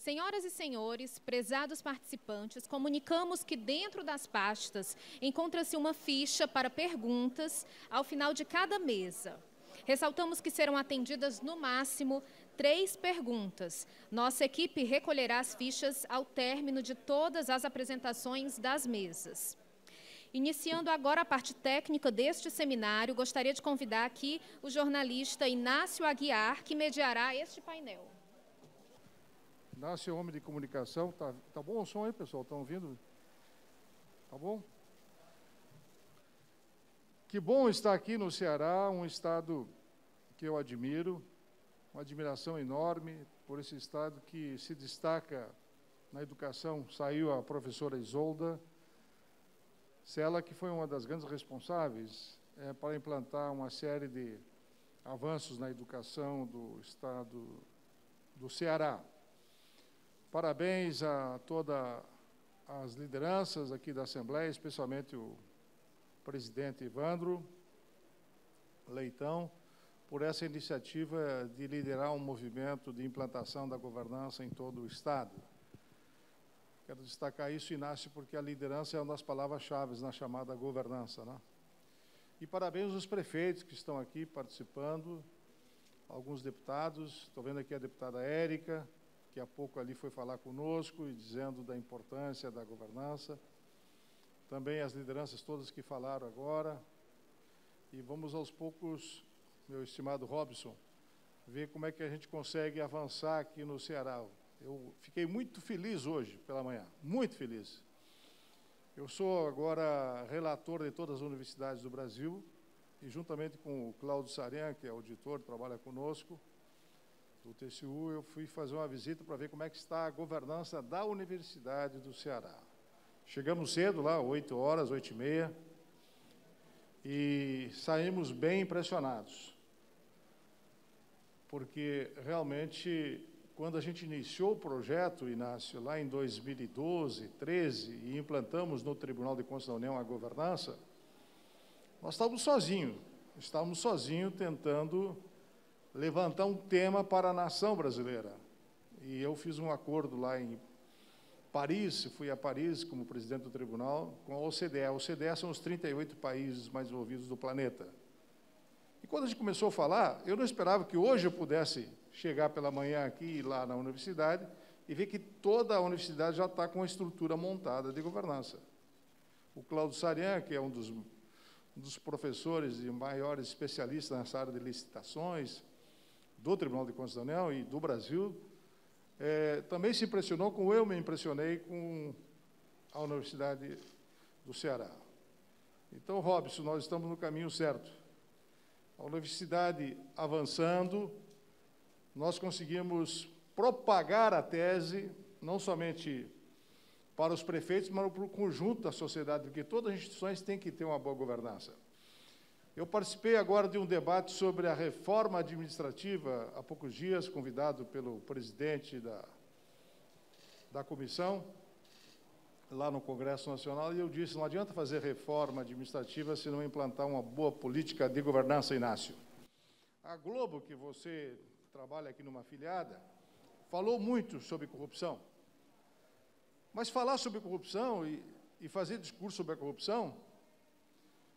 Senhoras e senhores, prezados participantes, comunicamos que dentro das pastas encontra-se uma ficha para perguntas ao final de cada mesa. Ressaltamos que serão atendidas no máximo 3 perguntas. Nossa equipe recolherá as fichas ao término de todas as apresentações das mesas. Iniciando agora a parte técnica deste seminário, gostaria de convidar aqui o jornalista Inácio Aguiar, que mediará este painel. Inácio é homem de comunicação. Tá bom o som aí, pessoal? Estão ouvindo? Tá bom? Que bom estar aqui no Ceará, um estado que eu admiro, uma admiração enorme por esse estado que se destaca na educação. Saiu a professora Isolda, ela que foi uma das grandes responsáveis para implantar uma série de avanços na educação do estado do Ceará. Parabéns a todas as lideranças aqui da Assembleia, especialmente o presidente Evandro Leitão, por essa iniciativa de liderar um movimento de implantação da governança em todo o estado. Quero destacar isso, Inácio, porque a liderança é uma das palavras-chave na chamada governança, né? E parabéns aos prefeitos que estão aqui participando, alguns deputados. Estou vendo aqui a deputada Érica, que há pouco ali foi falar conosco e dizendo da importância da governança. Também as lideranças todas que falaram agora. E vamos aos poucos, meu estimado Robson, ver como é que a gente consegue avançar aqui no Ceará. Eu fiquei muito feliz hoje pela manhã, muito feliz. Eu sou agora relator de todas as universidades do Brasil e juntamente com o Cláudio Sarian, que é auditor, trabalha conosco, do TCU, eu fui fazer uma visita para ver como é que está a governança da Universidade do Ceará. Chegamos cedo lá, 8 horas, 8h30, e saímos bem impressionados, porque realmente, quando a gente iniciou o projeto, Inácio, lá em 2012, 13, e implantamos no Tribunal de Contas da União a governança, nós estávamos sozinhos tentando levantar um tema para a nação brasileira. E eu fiz um acordo lá em Paris, fui a Paris como presidente do tribunal, com a OCDE. A OCDE são os 38 países mais desenvolvidos do planeta. E quando a gente começou a falar, eu não esperava que hoje eu pudesse chegar pela manhã aqui, lá na universidade, e ver que toda a universidade já está com a estrutura montada de governança. O Cláudio Sarian, que é um dos professores e maiores especialistas nessa área de licitações, do Tribunal de Contas da União e do Brasil, também se impressionou, como eu me impressionei com a Universidade do Ceará. Então, Robson, nós estamos no caminho certo. A universidade avançando, nós conseguimos propagar a tese, não somente para os prefeitos, mas para o conjunto da sociedade, porque todas as instituições têm que ter uma boa governança. Eu participei agora de um debate sobre a reforma administrativa, há poucos dias, convidado pelo presidente da comissão, lá no Congresso Nacional, e eu disse, não adianta fazer reforma administrativa se não implantar uma boa política de governança, Inácio. A Globo, que você trabalha aqui numa afiliada, falou muito sobre corrupção. Mas falar sobre corrupção e fazer discurso sobre a corrupção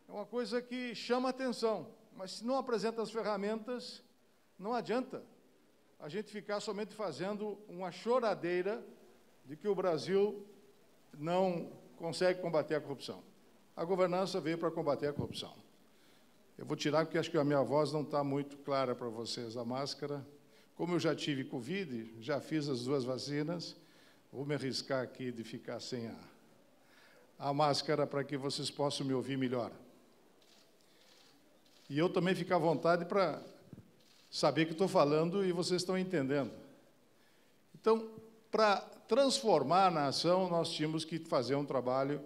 é uma coisa que chama atenção, mas se não apresenta as ferramentas, não adianta a gente ficar somente fazendo uma choradeira de que o Brasil não consegue combater a corrupção. A governança veio para combater a corrupção. Eu vou tirar porque acho que a minha voz não está muito clara para vocês, a máscara. Como eu já tive Covid, já fiz as 2 vacinas, vou me arriscar aqui de ficar sem a máscara para que vocês possam me ouvir melhor. E eu também fico à vontade para saber que estou falando e vocês estão entendendo. Então, para transformar a nação, nós tínhamos que fazer um trabalho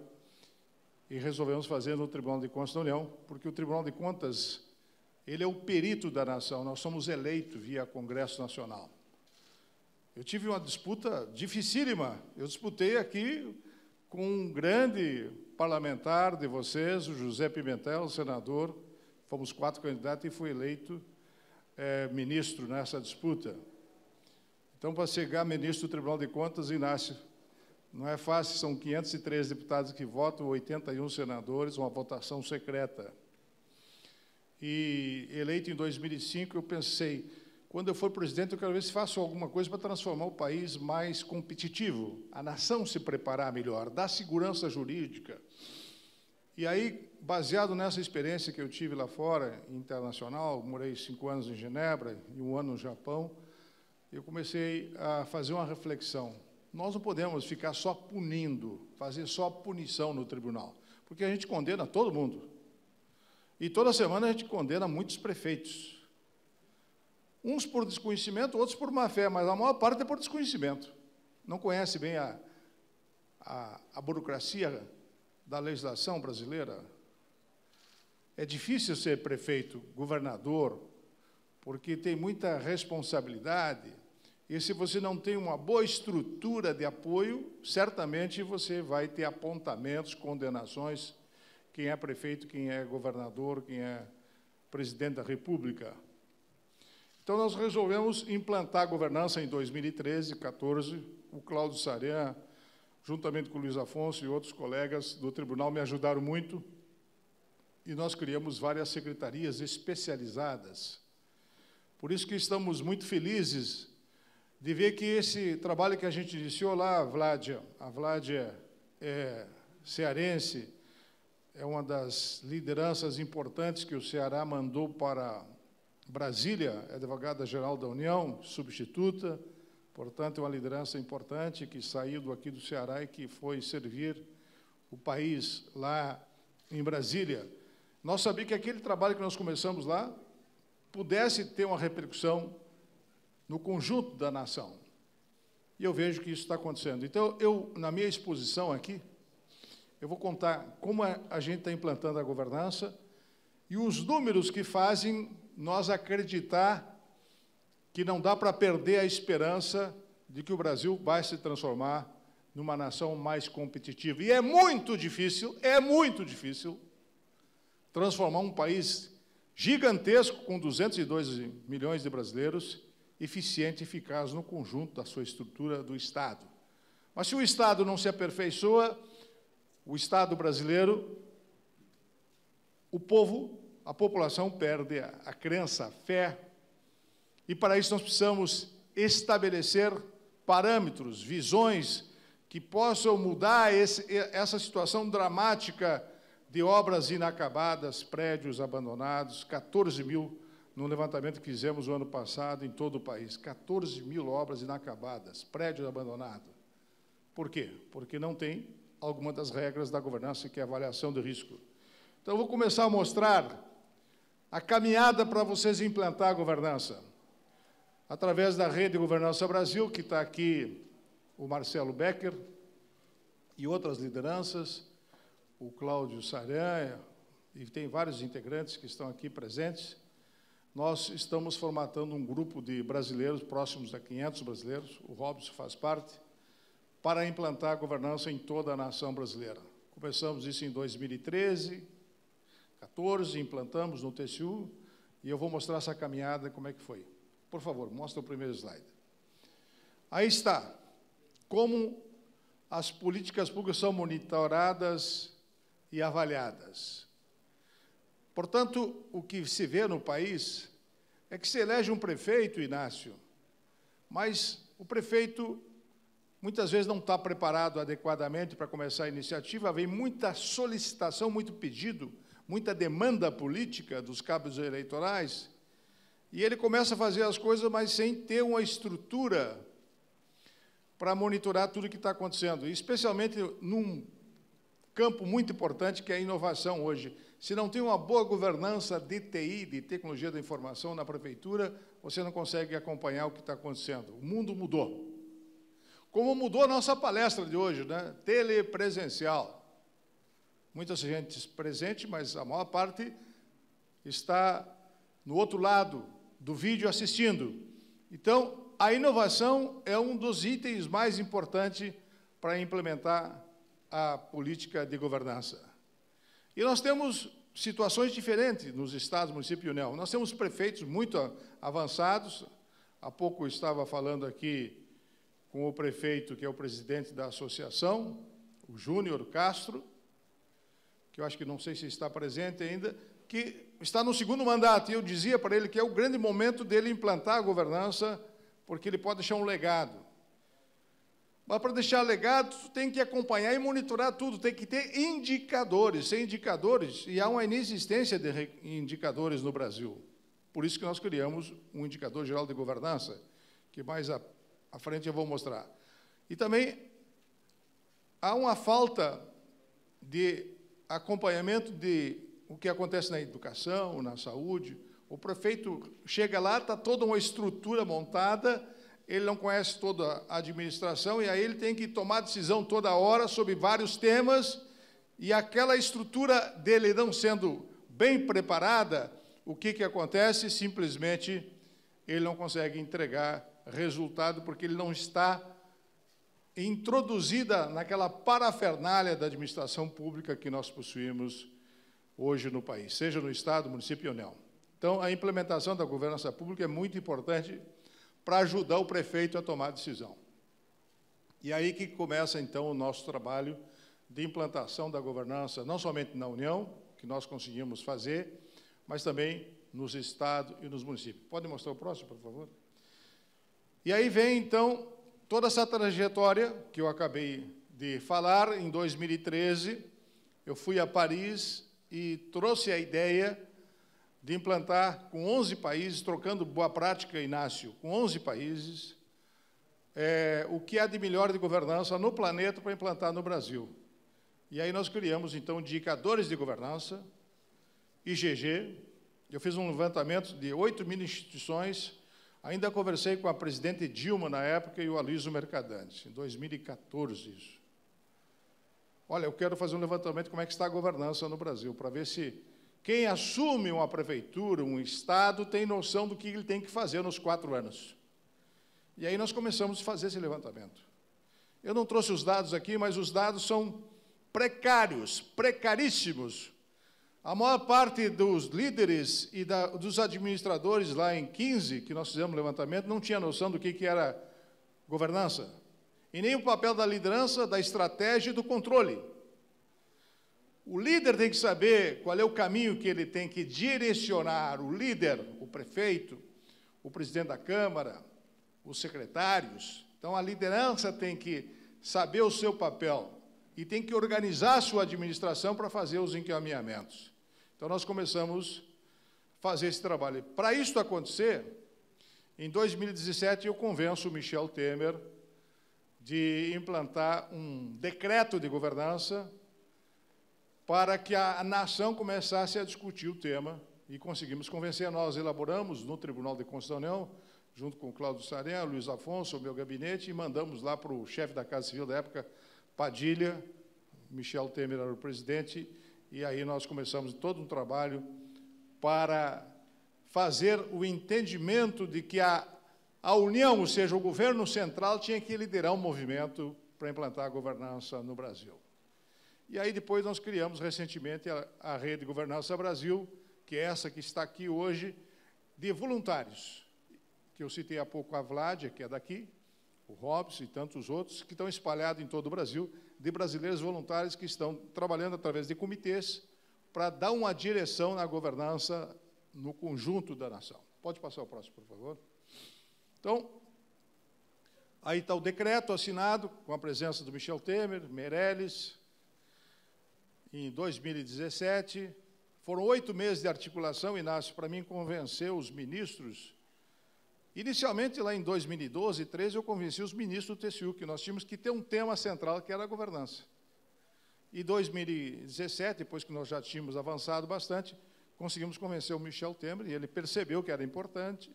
e resolvemos fazer no Tribunal de Contas da União, porque o Tribunal de Contas, ele é o perito da nação, nós somos eleitos via Congresso Nacional. Eu tive uma disputa dificílima, eu disputei aqui com um grande parlamentar de vocês, o José Pimentel, senador, fomos 4 candidatos e fui eleito ministro nessa disputa. Então, para chegar ministro do Tribunal de Contas, Inácio, não é fácil, são 503 deputados que votam, 81 senadores, uma votação secreta. E, eleito em 2005, eu pensei, quando eu for presidente, eu quero ver se faço alguma coisa para transformar o país mais competitivo, a nação se preparar melhor, dar segurança jurídica. E aí, baseado nessa experiência que eu tive lá fora, internacional, morei 5 anos em Genebra e 1 ano no Japão, eu comecei a fazer uma reflexão. Nós não podemos ficar só punindo, fazer só punição no tribunal, porque a gente condena todo mundo. E toda semana a gente condena muitos prefeitos. Uns por desconhecimento, outros por má-fé, mas a maior parte é por desconhecimento. Não conhece bem a burocracia da legislação brasileira. É difícil ser prefeito, governador, porque tem muita responsabilidade, e se você não tem uma boa estrutura de apoio, certamente você vai ter apontamentos, condenações, quem é prefeito, quem é governador, quem é presidente da República. Então, nós resolvemos implantar a governança em 2013, 2014. O Cláudio Saran, juntamente com o Luiz Afonso e outros colegas do tribunal, me ajudaram muito, e nós criamos várias secretarias especializadas. Por isso que estamos muito felizes de ver que esse trabalho que a gente iniciou lá, a Vládia é cearense, é uma das lideranças importantes que o Ceará mandou para Brasília, é advogada-geral da União, substituta, portanto, é uma liderança importante que saiu aqui do Ceará e que foi servir o país lá em Brasília. Nós sabíamos que aquele trabalho que nós começamos lá pudesse ter uma repercussão no conjunto da nação. E eu vejo que isso está acontecendo. Então, na minha exposição aqui, eu vou contar como a gente está implantando a governança e os números que fazem nós acreditar que não dá para perder a esperança de que o Brasil vai se transformar numa nação mais competitiva. E é muito difícil transformar um país gigantesco, com 202 milhões de brasileiros, eficiente e eficaz no conjunto da sua estrutura do Estado. Mas se o Estado não se aperfeiçoa, o Estado brasileiro, o povo, a população perde a crença, a fé, e para isso nós precisamos estabelecer parâmetros, visões que possam mudar essa situação dramática de obras inacabadas, prédios abandonados, 14 mil no levantamento que fizemos o ano passado em todo o país, 14 mil obras inacabadas, prédios abandonados. Por quê? Porque não tem alguma das regras da governança, que é a avaliação de risco. Então, eu vou começar a mostrar a caminhada para vocês implantar a governança. Através da Rede Governança Brasil, que está aqui o Marcelo Becker e outras lideranças, o Cláudio Saran, e tem vários integrantes que estão aqui presentes. Nós estamos formatando um grupo de brasileiros, próximos a 500 brasileiros, o Robson faz parte, para implantar a governança em toda a nação brasileira. Começamos isso em 2013, 2014, implantamos no TCU, e eu vou mostrar essa caminhada, como é que foi. Por favor, mostra o primeiro slide. Aí está, como as políticas públicas são monitoradas e avaliadas. Portanto, o que se vê no país é que se elege um prefeito, Inácio, mas o prefeito muitas vezes não está preparado adequadamente para começar a iniciativa, vem muita solicitação, muito pedido, muita demanda política dos cabos eleitorais, e ele começa a fazer as coisas, mas sem ter uma estrutura para monitorar tudo o que está acontecendo, e especialmente num campo muito importante, que é a inovação hoje. Se não tem uma boa governança de TI, de tecnologia da informação na prefeitura, você não consegue acompanhar o que está acontecendo. O mundo mudou. Como mudou a nossa palestra de hoje, né? Telepresencial. Muita gente presente, mas a maior parte está no outro lado do vídeo assistindo. Então, a inovação é um dos itens mais importantes para implementar a política de governança. E nós temos situações diferentes nos estados, municípios e União. Nós temos prefeitos muito avançados, Há pouco eu estava falando aqui com o prefeito, que é o presidente da associação, o Júnior Castro, que eu acho que não sei se está presente ainda, que está no segundo mandato, e eu dizia para ele que é o grande momento dele implantar a governança, porque ele pode deixar um legado. Mas, para deixar legado, tem que acompanhar e monitorar tudo, tem que ter indicadores. Sem indicadores, e há uma inexistência de indicadores no Brasil. Por isso que nós criamos um indicador geral de governança, que mais à frente eu vou mostrar. E também há uma falta de acompanhamento de o que acontece na educação, na saúde. O prefeito chega lá, está toda uma estrutura montada, ele não conhece toda a administração, e aí ele tem que tomar decisão toda hora sobre vários temas, e aquela estrutura dele não sendo bem preparada, o que acontece? Simplesmente ele não consegue entregar resultado, porque ele não está introduzida naquela parafernália da administração pública que nós possuímos hoje no país, seja no Estado, município ou não. Então, a implementação da governança pública é muito importante para ajudar o prefeito a tomar decisão. E aí que começa, então, o nosso trabalho de implantação da governança, não somente na União, que nós conseguimos fazer, mas também nos estados e nos municípios. Pode mostrar o próximo, por favor? E aí vem, então, toda essa trajetória que eu acabei de falar. Em 2013, eu fui a Paris e trouxe a ideia de implantar com 11 países, trocando boa prática, Inácio, com 11 países, o que há de melhor de governança no planeta para implantar no Brasil. E aí nós criamos, então, indicadores de governança, IGG. Eu fiz um levantamento de 8.000 instituições. Ainda conversei com a presidente Dilma, na época, e o Aloysio Mercadante, em 2014, isso. Olha, eu quero fazer um levantamento de como é que está a governança no Brasil, para ver se quem assume uma prefeitura, um Estado, tem noção do que ele tem que fazer nos 4 anos. E aí nós começamos a fazer esse levantamento. Eu não trouxe os dados aqui, mas os dados são precários, precaríssimos. A maior parte dos líderes e dos administradores lá em 15, que nós fizemos levantamento, não tinha noção do que era governança. E nem o papel da liderança, da estratégia e do controle. O líder tem que saber qual é o caminho que ele tem que direcionar. O líder, o prefeito, o presidente da Câmara, os secretários. Então, a liderança tem que saber o seu papel e tem que organizar a sua administração para fazer os encaminhamentos. Então, nós começamos a fazer esse trabalho. Para isso acontecer, em 2017, eu convenço o Michel Temer de implantar um decreto de governança para que a nação começasse a discutir o tema, e conseguimos convencer. Nós elaboramos no Tribunal de Constituição da União, junto com o Cláudio Sarém, Luiz Afonso, o meu gabinete, e mandamos lá para o chefe da Casa Civil da época, Padilha. Michel Temer era o presidente, e aí nós começamos todo um trabalho para fazer o entendimento de que a União, ou seja, o governo central, tinha que liderar um movimento para implantar a governança no Brasil. E aí depois nós criamos recentemente a Rede Governança Brasil, que é essa que está aqui hoje, de voluntários, que eu citei há pouco a Vládia, que é daqui, o Robson e tantos outros, que estão espalhados em todo o Brasil, de brasileiros voluntários que estão trabalhando através de comitês para dar uma direção na governança no conjunto da nação. Pode passar o próximo, por favor. Então, aí está o decreto assinado, com a presença do Michel Temer, Meirelles, em 2017. Foram 8 meses de articulação, Inácio, para mim convencer os ministros. Inicialmente, lá em 2012, 2013, eu convenci os ministros do TCU que nós tínhamos que ter um tema central, que era a governança. Em 2017, depois que nós já tínhamos avançado bastante, conseguimos convencer o Michel Temer, e ele percebeu que era importante,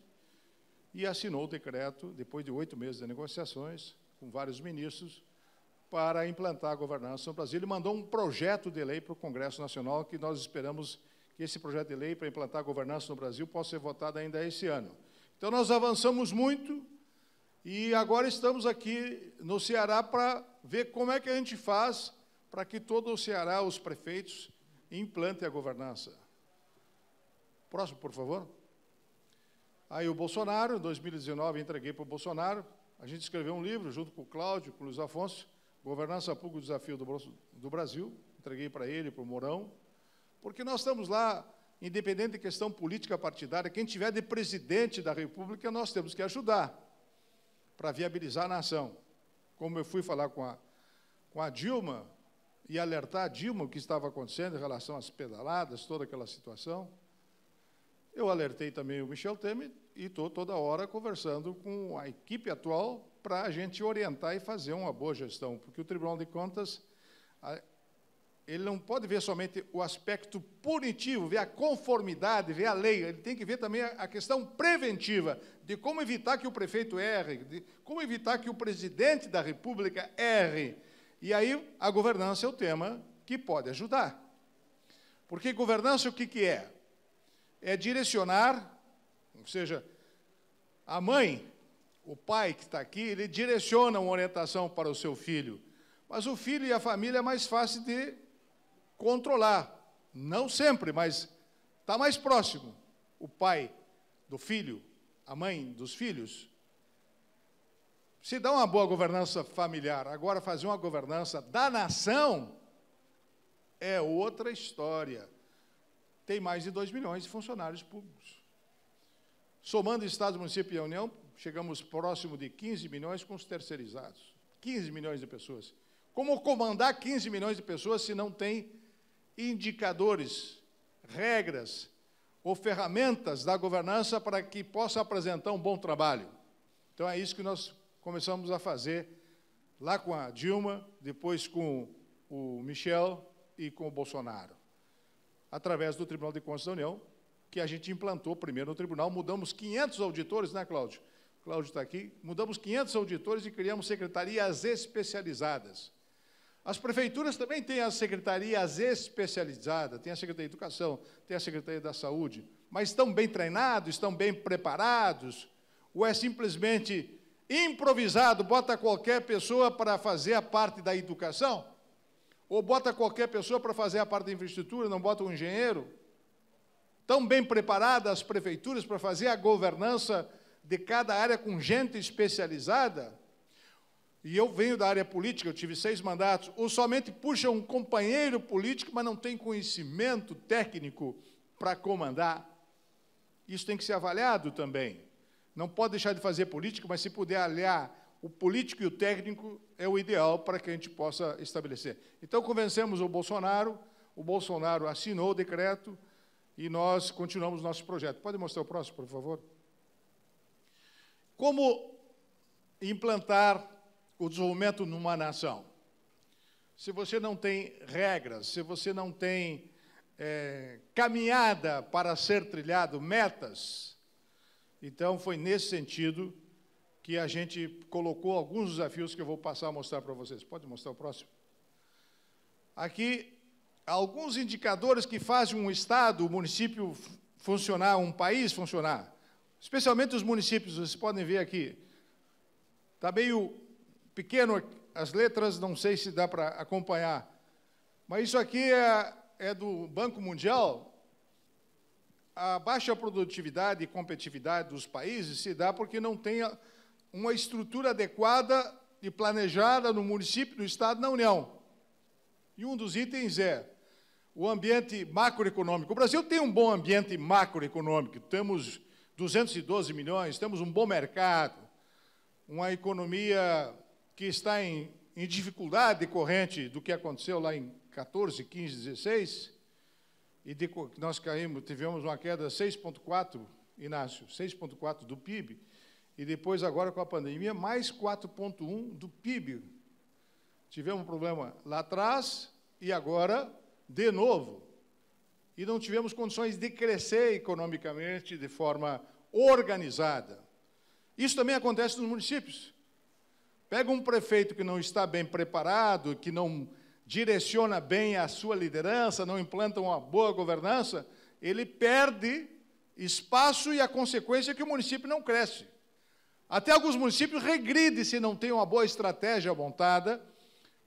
e assinou o decreto, depois de 8 meses de negociações, com vários ministros, para implantar a governança no Brasil. Ele mandou um projeto de lei para o Congresso Nacional, que nós esperamos que esse projeto de lei para implantar a governança no Brasil possa ser votado ainda esse ano. Então, nós avançamos muito, e agora estamos aqui no Ceará para ver como é que a gente faz para que todo o Ceará, os prefeitos, implantem a governança. Próximo, por favor. Aí o Bolsonaro, em 2019, entreguei para o Bolsonaro, a gente escreveu um livro, junto com o Cláudio, com o Luiz Afonso, Governança Pública, o Desafio do Brasil, entreguei para ele, para o Mourão, porque nós estamos lá, independente de questão política partidária, quem tiver de presidente da República, nós temos que ajudar para viabilizar a nação. Como eu fui falar com a Dilma e alertar a Dilma o que estava acontecendo em relação às pedaladas, toda aquela situação, eu alertei também o Michel Temer e estou toda hora conversando com a equipe atual para a gente orientar e fazer uma boa gestão, porque o Tribunal de Contas, ele não pode ver somente o aspecto punitivo, ver a conformidade, ver a lei, ele tem que ver também a questão preventiva, de como evitar que o prefeito erre, de como evitar que o presidente da República erre. E aí a governança é o tema que pode ajudar. Porque governança o que é? É direcionar, ou seja, a mãe, o pai que está aqui, ele direciona uma orientação para o seu filho, mas o filho e a família é mais fácil de controlar, não sempre, mas está mais próximo, o pai do filho, a mãe dos filhos. Se dá uma boa governança familiar, agora fazer uma governança da nação é outra história. Tem mais de 2 milhões de funcionários públicos. Somando Estado, município e a União, chegamos próximo de 15 milhões com os terceirizados. 15 milhões de pessoas. Como comandar 15 milhões de pessoas se não tem indicadores, regras ou ferramentas da governança para que possa apresentar um bom trabalho? Então, é isso que nós começamos a fazer lá com a Dilma, depois com o Michel e com o Bolsonaro, através do Tribunal de Contas da União, que a gente implantou primeiro no tribunal, mudamos 500 auditores, né, Cláudio? Cláudio está aqui, mudamos 500 auditores e criamos secretarias especializadas. As prefeituras também têm as secretarias especializadas, tem a Secretaria de Educação, tem a Secretaria da Saúde, mas estão bem treinados, estão bem preparados, ou é simplesmente improvisado, bota qualquer pessoa para fazer a parte da educação? Ou bota qualquer pessoa para fazer a parte da infraestrutura, não bota um engenheiro? Estão bem preparadas as prefeituras para fazer a governança de cada área com gente especializada? E eu venho da área política, eu tive 6 mandatos, ou somente puxa um companheiro político, mas não tem conhecimento técnico para comandar? Isso tem que ser avaliado também. Não pode deixar de fazer política, mas se puder aliar o político e o técnico, é o ideal para que a gente possa estabelecer. Então, convencemos o Bolsonaro assinou o decreto e nós continuamos nosso projeto. Pode mostrar o próximo, por favor? Como implantar o desenvolvimento numa nação? Se você não tem regras, se você não tem caminhada para ser trilhado, metas, então foi nesse sentido que a gente colocou alguns desafios que eu vou passar a mostrar para vocês. Pode mostrar o próximo? Aqui, alguns indicadores que fazem um estado, um município funcionar, um país funcionar. Especialmente os municípios, vocês podem ver aqui. Está meio pequeno as letras, não sei se dá para acompanhar. Mas isso aqui é do Banco Mundial. A baixa produtividade e competitividade dos países se dá porque não tem uma estrutura adequada e planejada no município, no Estado, na União. E um dos itens é o ambiente macroeconômico. O Brasil tem um bom ambiente macroeconômico, temos 212 milhões, temos um bom mercado, uma economia que está em dificuldade decorrente do que aconteceu lá em 14, 15, 16, e nós tivemos uma queda de 6,4, Inácio, 6,4 do PIB, e depois, agora com a pandemia, mais 4,1 do PIB. Tivemos um problema lá atrás e agora, de novo. E não tivemos condições de crescer economicamente de forma organizada. Isso também acontece nos municípios. Pega um prefeito que não está bem preparado, que não direciona bem a sua liderança, não implanta uma boa governança, ele perde espaço e a consequência é que o município não cresce. Até alguns municípios regridem se não tem uma boa estratégia montada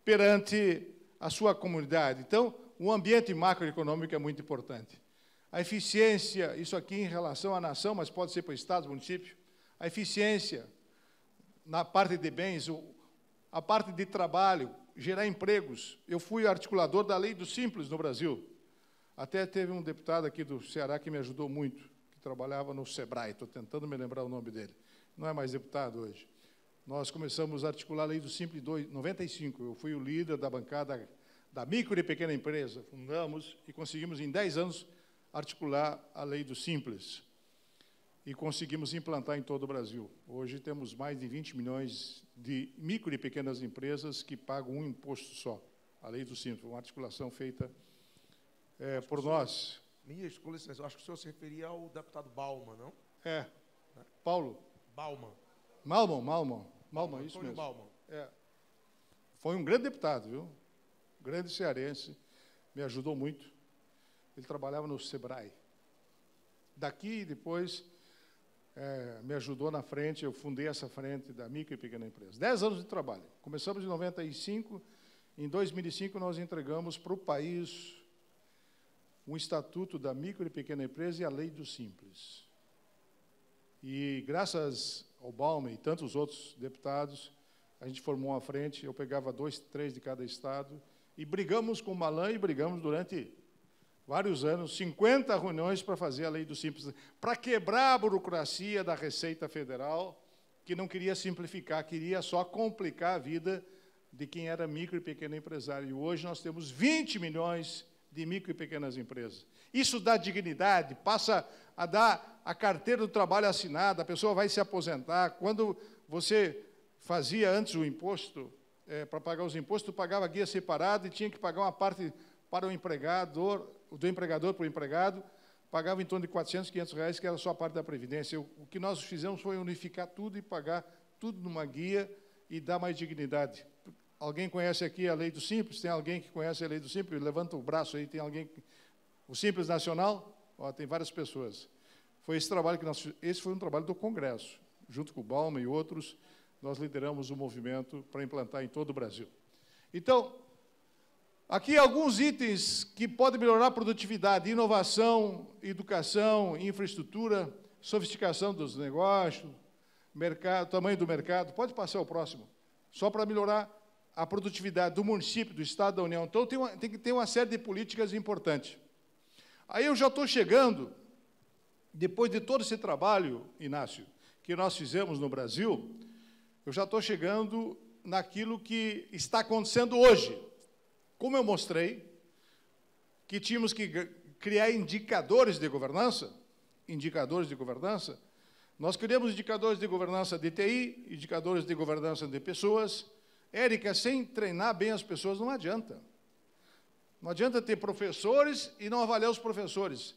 perante a sua comunidade. Então, o ambiente macroeconômico é muito importante. A eficiência, isso aqui em relação à nação, mas pode ser para o Estado, município. A eficiência na parte de bens, a parte de trabalho, gerar empregos. Eu fui articulador da Lei do Simples no Brasil. Até teve um deputado aqui do Ceará que me ajudou muito, que trabalhava no Sebrae, estou tentando me lembrar o nome dele. Não é mais deputado hoje. Nós começamos a articular a Lei do Simples em 95. Eu fui o líder da bancada da micro e pequena empresa. Fundamos e conseguimos, em 10 anos, articular a Lei do Simples. E conseguimos implantar em todo o Brasil. Hoje temos mais de 20 milhões de micro e pequenas empresas que pagam um imposto só. A Lei do Simples, uma articulação feita por nós. Minha com licença, eu acho que o senhor se referia ao deputado Bauman, não? Paulo. Bauman. Malman, isso mesmo. Bauman. Foi um grande deputado, viu? Grande cearense, me ajudou muito. Ele trabalhava no Sebrae. Daqui, depois, me ajudou na frente, eu fundei essa frente da micro e pequena empresa. 10 anos de trabalho. Começamos em 95, em 2005 nós entregamos para o país um estatuto da micro e pequena empresa e a Lei do Simples. E, graças ao Bauman e tantos outros deputados, a gente formou uma frente, eu pegava 2, 3 de cada estado, e brigamos com o Malan, e brigamos durante vários anos, 50 reuniões para fazer a Lei do Simples, para quebrar a burocracia da Receita Federal, que não queria simplificar, queria só complicar a vida de quem era micro e pequeno empresário. E hoje nós temos 20 milhões de micro e pequenas empresas. Isso dá dignidade, passa a dar a carteira do trabalho assinada, a pessoa vai se aposentar. Quando você fazia antes o imposto, para pagar os impostos, tu pagava guia separado e tinha que pagar uma parte para o empregador, do empregador para o empregado, pagava em torno de R$400, R$500, que era só a parte da Previdência. O que nós fizemos foi unificar tudo e pagar tudo numa guia e dar mais dignidade. Alguém conhece aqui a Lei do Simples? Tem alguém que conhece a Lei do Simples? Levanta o braço aí, tem alguém... O Simples Nacional? Tem várias pessoas. Foi esse trabalho que esse foi um trabalho do Congresso. Junto com o Bauman e outros, nós lideramos o movimento para implantar em todo o Brasil. Então, aqui alguns itens que podem melhorar a produtividade: inovação, educação, infraestrutura, sofisticação dos negócios, mercado, tamanho do mercado. Pode passar o próximo. Só para melhorar a produtividade do município, do Estado, da União. Então, tem que ter uma série de políticas importantes. Aí eu já estou chegando, depois de todo esse trabalho, Inácio, que nós fizemos no Brasil, eu já estou chegando naquilo que está acontecendo hoje. Como eu mostrei, que tínhamos que criar indicadores de governança, nós criamos indicadores de governança de TI, indicadores de governança de pessoas. Érica, sem treinar bem as pessoas, não adianta. Não adianta ter professores e não avaliar os professores.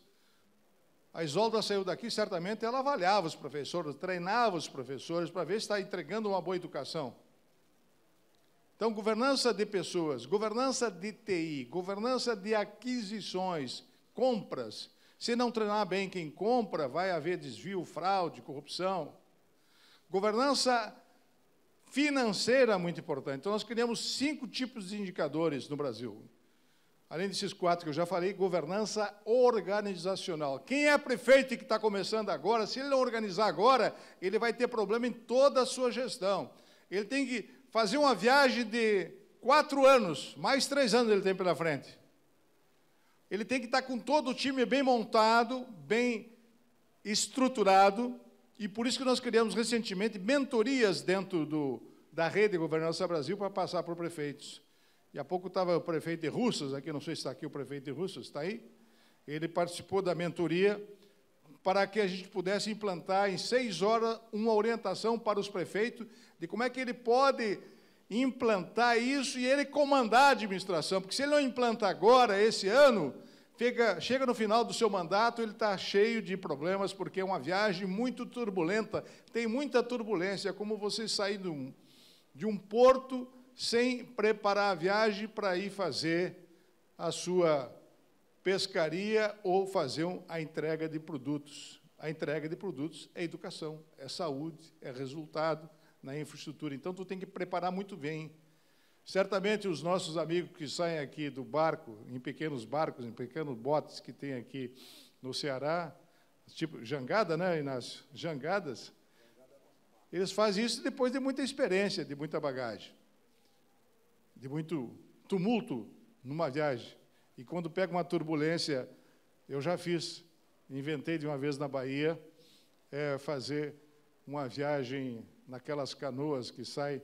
A Isolda saiu daqui, certamente ela avaliava os professores, treinava os professores para ver se está entregando uma boa educação. Então, governança de pessoas, governança de TI, governança de aquisições, compras. Se não treinar bem quem compra, vai haver desvio, fraude, corrupção. Governança financeira, muito importante. Então, nós criamos 5 tipos de indicadores no Brasil. Além desses 4 que eu já falei, governança organizacional. Quem é prefeito que está começando agora, se ele não organizar agora, ele vai ter problema em toda a sua gestão. Ele tem que fazer uma viagem de 4 anos, mais 3 anos ele tem pela frente. Ele tem que estar com todo o time bem montado, bem estruturado, e por isso que nós criamos recentemente mentorias dentro da Rede Governança Brasil para passar para os prefeitos. E há pouco estava o prefeito de Russas, aqui, não sei se está aqui o prefeito de Russas, está aí? Ele participou da mentoria para que a gente pudesse implantar em 6 horas uma orientação para os prefeitos de como é que ele pode implantar isso e ele comandar a administração, porque se ele não implanta agora, esse ano, chega no final do seu mandato, ele está cheio de problemas, porque é uma viagem muito turbulenta, tem muita turbulência, como você sair de um porto sem preparar a viagem para ir fazer a sua pescaria ou fazer a entrega de produtos. A entrega de produtos é educação, é saúde, é resultado na infraestrutura. Então, tu tem que preparar muito bem. Certamente, os nossos amigos que saem aqui do barco, em pequenos barcos, em pequenos botes que tem aqui no Ceará, tipo jangada, né, Inácio? Jangadas. Eles fazem isso depois de muita experiência, de muita bagagem, de muito tumulto numa viagem. E quando pega uma turbulência, eu já fiz, inventei de uma vez na Bahia, fazer uma viagem naquelas canoas que sai,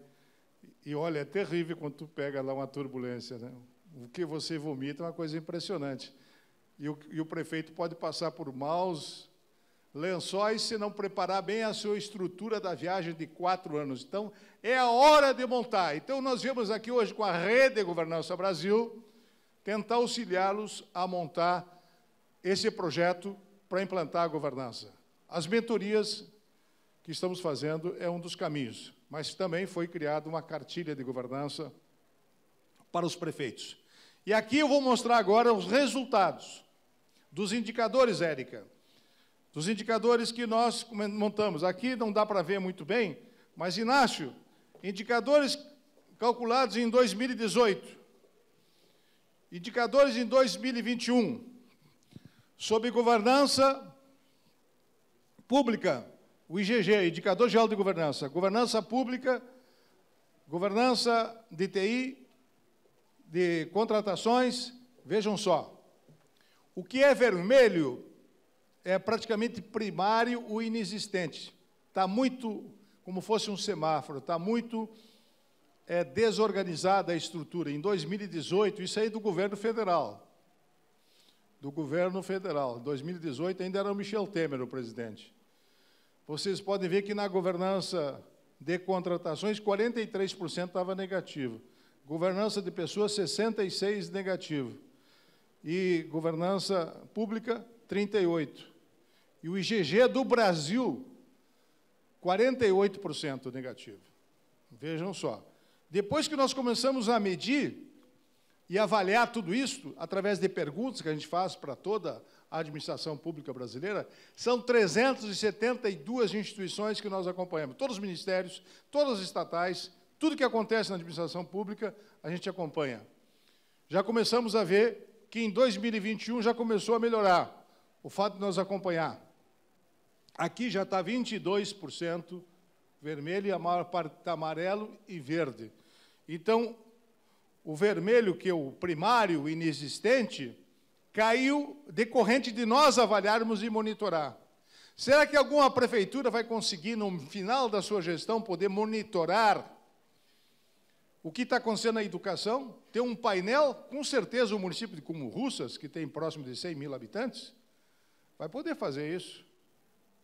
e olha, é terrível quando tu pega lá uma turbulência, né? O que você vomita é uma coisa impressionante. E o prefeito pode passar por maus lençóis se não preparar bem a sua estrutura da viagem de 4 anos. Então, é a hora de montar. Então, nós viemos aqui hoje com a Rede de Governança Brasil tentar auxiliá-los a montar esse projeto para implantar a governança. As mentorias que estamos fazendo é um dos caminhos, mas também foi criada uma cartilha de governança para os prefeitos. E aqui eu vou mostrar agora os resultados dos indicadores, Érica, dos indicadores que nós montamos. Aqui não dá para ver muito bem, mas, Inácio, indicadores calculados em 2018, indicadores em 2021, sobre governança pública, o IGG, Indicador Geral de Governança, governança pública, governança de TI, de contratações, vejam só. O que é vermelho é praticamente primário ou inexistente. Está muito, como fosse um semáforo, está muito desorganizada a estrutura. Em 2018, isso aí do governo federal. Do governo federal. Em 2018 ainda era o Michel Temer o presidente. Vocês podem ver que na governança de contratações, 43% estava negativo. Governança de pessoas, 66% negativo. E governança pública, 38%. E o IGG do Brasil, 48% negativo. Vejam só. Depois que nós começamos a medir e avaliar tudo isso, através de perguntas que a gente faz para toda a administração pública brasileira, são 372 instituições que nós acompanhamos. Todos os ministérios, todas as estatais, tudo que acontece na administração pública, a gente acompanha. Já começamos a ver que em 2021 já começou a melhorar o fato de nós acompanhar. Aqui já está 22% vermelho e a maior parte está amarelo e verde. Então, o vermelho, que é o primário inexistente, caiu decorrente de nós avaliarmos e monitorar. Será que alguma prefeitura vai conseguir, no final da sua gestão, poder monitorar o que está acontecendo na educação? Ter um painel? Com certeza o município como Russas, que tem próximo de 100 mil habitantes, vai poder fazer isso.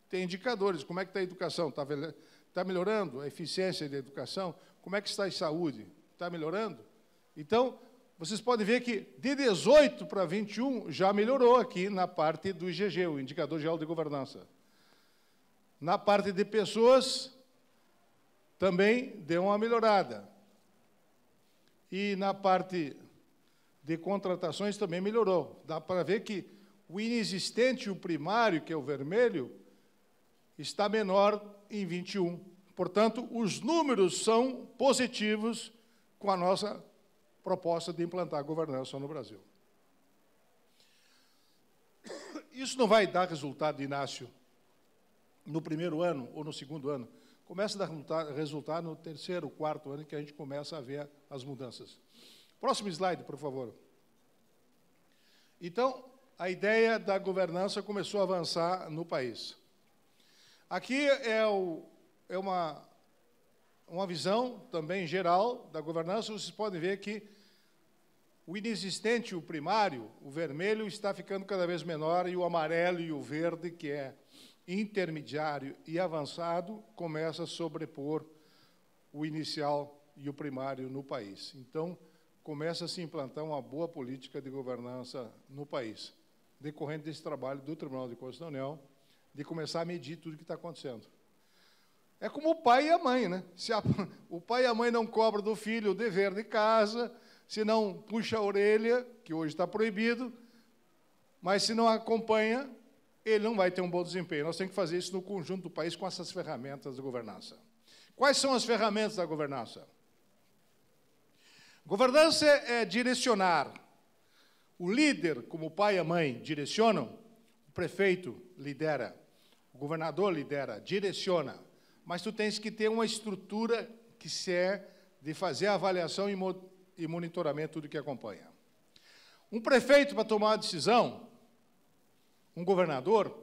Tem indicadores, como é que está a educação? Está melhorando a eficiência da educação? Como é que está a saúde? Está melhorando? Então, vocês podem ver que de 18 para 21 já melhorou aqui na parte do IGG, o Indicador Geral de Governança. Na parte de pessoas, também deu uma melhorada. E na parte de contratações também melhorou. Dá para ver que o inexistente, o primário, que é o vermelho, está menor em 21. Portanto, os números são positivos com a nossa proposta de implantar a governança no Brasil. Isso não vai dar resultado, Inácio, no primeiro ano ou no segundo ano. Começa a dar resultado no terceiro, quarto ano, que a gente começa a ver as mudanças. Próximo slide, por favor. Então, a ideia da governança começou a avançar no país. Aqui é uma visão também geral da governança. Vocês podem ver que o inexistente, o primário, o vermelho, está ficando cada vez menor, e o amarelo e o verde, que é intermediário e avançado, começa a sobrepor o inicial e o primário no país. Então, começa a se implantar uma boa política de governança no país, decorrente desse trabalho do Tribunal de Contas da União, de começar a medir tudo o que está acontecendo. É como o pai e a mãe, né? Se o pai e a mãe não cobram do filho o dever de casa, se não puxa a orelha, que hoje está proibido, mas se não acompanha, ele não vai ter um bom desempenho. Nós temos que fazer isso no conjunto do país com essas ferramentas de governança. Quais são as ferramentas da governança? Governança é direcionar. O líder, como o pai e a mãe, direcionam. O prefeito lidera, o governador lidera, direciona, mas tu tens que ter uma estrutura que se é de fazer a avaliação e monitoramento tudo que acompanha. Um prefeito, para tomar uma decisão, um governador,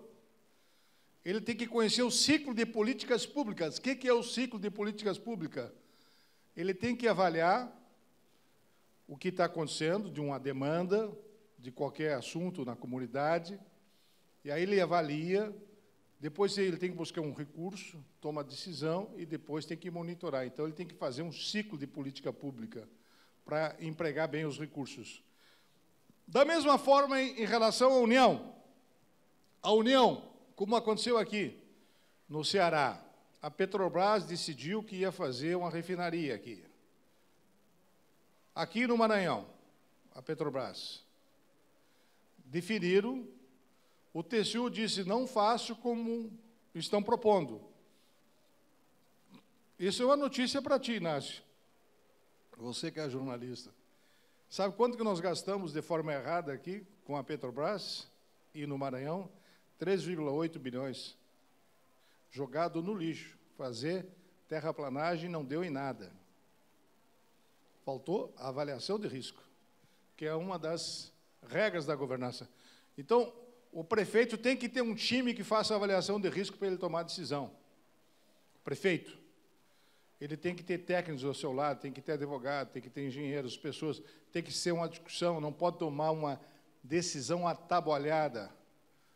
ele tem que conhecer o ciclo de políticas públicas. O que é o ciclo de políticas públicas? Ele tem que avaliar o que está acontecendo de uma demanda, de qualquer assunto na comunidade, e aí ele avalia, depois ele tem que buscar um recurso, toma decisão e depois tem que monitorar. Então, ele tem que fazer um ciclo de política pública para empregar bem os recursos. Da mesma forma, em relação à União. A União, como aconteceu aqui, no Ceará, a Petrobras decidiu que ia fazer uma refinaria aqui. Aqui no Maranhão, a Petrobras. Definiram, o TCU disse, não faço como estão propondo. Isso é uma notícia para ti, Inácio. Você que é jornalista. Sabe quanto que nós gastamos de forma errada aqui com a Petrobras e no Maranhão? 3,8 bilhões. Jogado no lixo. Fazer terraplanagem não deu em nada. Faltou a avaliação de risco, que é uma das regras da governança. Então, o prefeito tem que ter um time que faça a avaliação de risco para ele tomar decisão. O prefeito. Ele tem que ter técnicos ao seu lado, tem que ter advogado, tem que ter engenheiros, pessoas, tem que ser uma discussão, não pode tomar uma decisão atabalhada,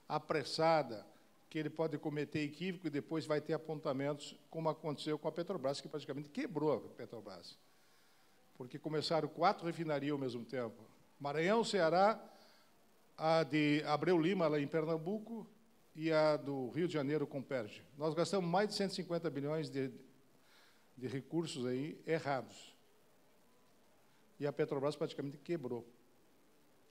apressada, que ele pode cometer equívoco e depois vai ter apontamentos, como aconteceu com a Petrobras, que praticamente quebrou a Petrobras. Porque começaram 4 refinarias ao mesmo tempo. Maranhão, Ceará, a de Abreu Lima, lá em Pernambuco, e a do Rio de Janeiro, com Perge. Nós gastamos mais de 150 bilhões de recursos aí errados. E a Petrobras praticamente quebrou.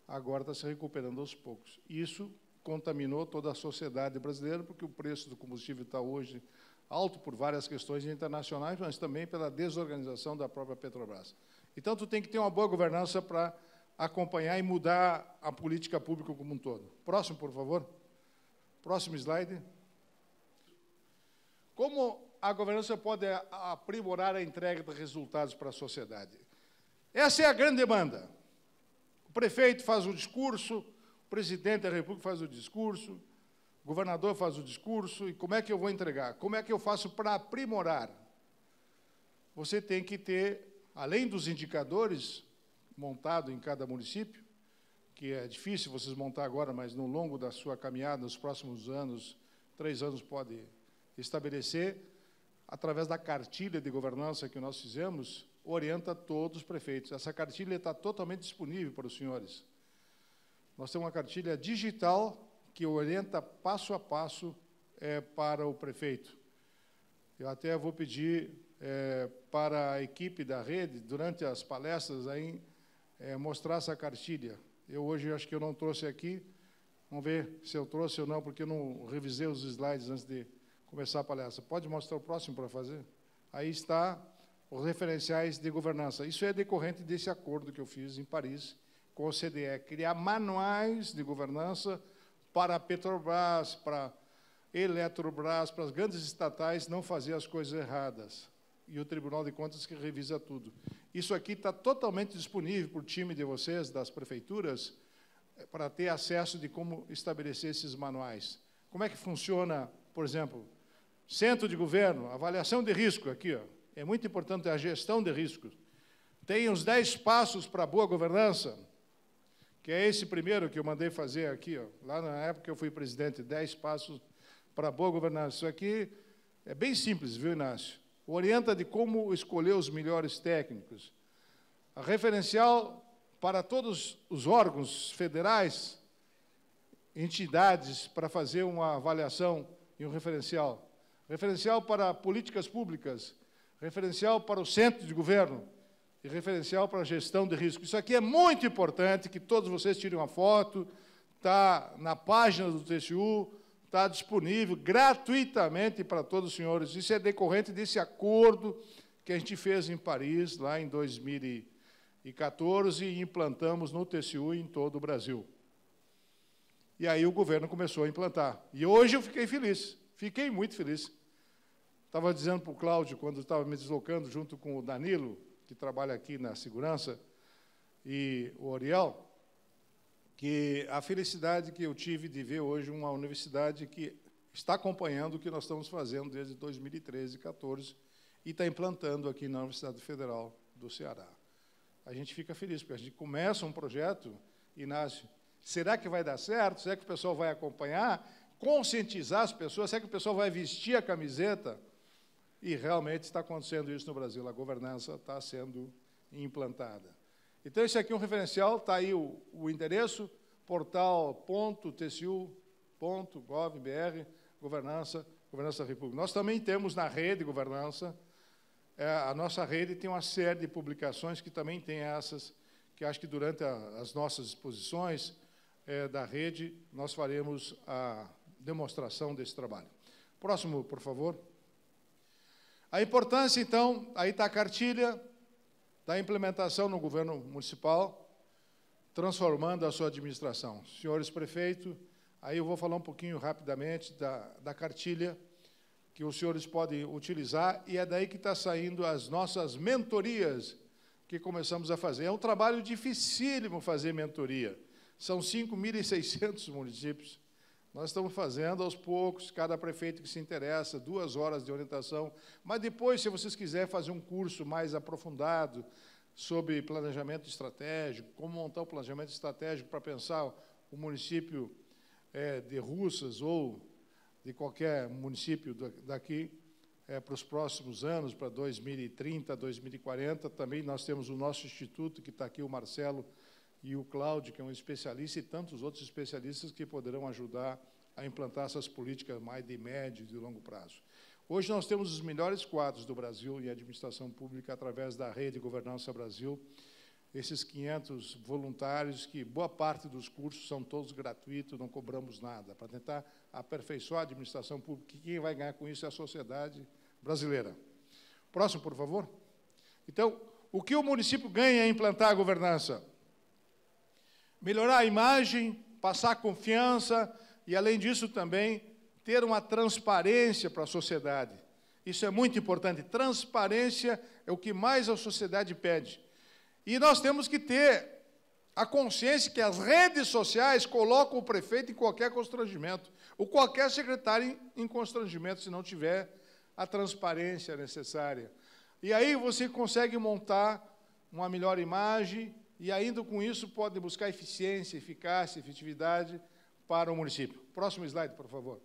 Agora está se recuperando aos poucos. Isso contaminou toda a sociedade brasileira, porque o preço do combustível está hoje alto por várias questões internacionais, mas também pela desorganização da própria Petrobras. Então, tu tem que ter uma boa governança para acompanhar e mudar a política pública como um todo. Próximo, por favor. Próximo slide. Como a governança pode aprimorar a entrega de resultados para a sociedade? Essa é a grande demanda. O prefeito faz o discurso, o presidente da República faz o discurso, o governador faz o discurso, e como é que eu vou entregar? Como é que eu faço para aprimorar? Você tem que ter, além dos indicadores montados em cada município, que é difícil vocês montar agora, mas no longo da sua caminhada, nos próximos anos, 3 anos, pode estabelecer, através da cartilha de governança que nós fizemos, orienta todos os prefeitos. Essa cartilha está totalmente disponível para os senhores. Nós temos uma cartilha digital que orienta passo a passo para o prefeito. Eu até vou pedir para a equipe da rede, durante as palestras, aí, mostrar essa cartilha. Eu hoje acho que eu não trouxe aqui, vamos ver se eu trouxe ou não, porque eu não revisei os slides antes de começar a palestra. Pode mostrar o próximo para fazer? Aí está os referenciais de governança. Isso é decorrente desse acordo que eu fiz em Paris com o CDE, criar manuais de governança para a Petrobras, para a Eletrobras, para as grandes estatais não fazer as coisas erradas. E o Tribunal de Contas que revisa tudo. Isso aqui está totalmente disponível para o time de vocês, das prefeituras, para ter acesso de como estabelecer esses manuais. Como é que funciona, por exemplo, centro de governo, avaliação de risco, aqui, ó, é muito importante a gestão de riscos. Tem os 10 passos para a boa governança, que é esse primeiro que eu mandei fazer aqui, ó, lá na época que eu fui presidente, 10 passos para a boa governança. Isso aqui é bem simples, viu, Inácio? Orienta de como escolher os melhores técnicos. A referencial para todos os órgãos federais, entidades, para fazer uma avaliação e um referencial. Referencial para políticas públicas, referencial para o centro de governo e referencial para a gestão de risco. Isso aqui é muito importante, que todos vocês tirem uma foto, está na página do TCU, está disponível gratuitamente para todos os senhores. Isso é decorrente desse acordo que a gente fez em Paris, lá em 2014, e implantamos no TCU em todo o Brasil. E aí o governo começou a implantar. E hoje eu fiquei feliz, fiquei muito feliz. Estava dizendo para o Cláudio, quando estava me deslocando junto com o Danilo, que trabalha aqui na segurança, e o Oriel, que a felicidade que eu tive de ver hoje uma universidade que está acompanhando o que nós estamos fazendo desde 2013, 2014, e está implantando aqui na Universidade Federal do Ceará. A gente fica feliz, porque a gente começa um projeto, Inácio, será que vai dar certo? Será que o pessoal vai acompanhar? Conscientizar as pessoas? Será que o pessoal vai vestir a camiseta? E realmente está acontecendo isso no Brasil, a governança está sendo implantada. Então, esse aqui é um referencial, está aí o endereço, portal.tcu.gov.br, governança da República. Nós também temos na rede governança, a nossa rede tem uma série de publicações que também tem essas, que acho que durante as nossas exposições da rede, nós faremos a demonstração desse trabalho. Próximo, por favor. A importância, então, aí está a cartilha da implementação no governo municipal, transformando a sua administração. Senhores prefeitos, aí eu vou falar um pouquinho rapidamente da cartilha que os senhores podem utilizar, e é daí que está saindo as nossas mentorias que começamos a fazer. É um trabalho dificílimo fazer mentoria. São 5.600 municípios. Nós estamos fazendo aos poucos, cada prefeito que se interessa, 2 horas de orientação. Mas depois, se vocês quiserem fazer um curso mais aprofundado sobre planejamento estratégico, como montar o planejamento estratégico para pensar o município de Russas ou de qualquer município daqui para os próximos anos, para 2030, 2040, também nós temos o nosso instituto, que está aqui o Marcelo e o Cláudio, que é um especialista, e tantos outros especialistas que poderão ajudar a implantar essas políticas mais de médio e de longo prazo. Hoje nós temos os melhores quadros do Brasil em administração pública através da Rede Governança Brasil, esses 500 voluntários, que boa parte dos cursos são todos gratuitos, não cobramos nada, para tentar aperfeiçoar a administração pública, e quem vai ganhar com isso é a sociedade brasileira. Próximo, por favor. Então, o que o município ganha em implantar a governança? Melhorar a imagem, passar confiança e, além disso, também ter uma transparência para a sociedade. Isso é muito importante. Transparência é o que mais a sociedade pede. E nós temos que ter a consciência que as redes sociais colocam o prefeito em qualquer constrangimento, ou qualquer secretário em constrangimento, se não tiver a transparência necessária. E aí você consegue montar uma melhor imagem, e ainda com isso pode buscar eficiência, eficácia, efetividade para o município. Próximo slide, por favor.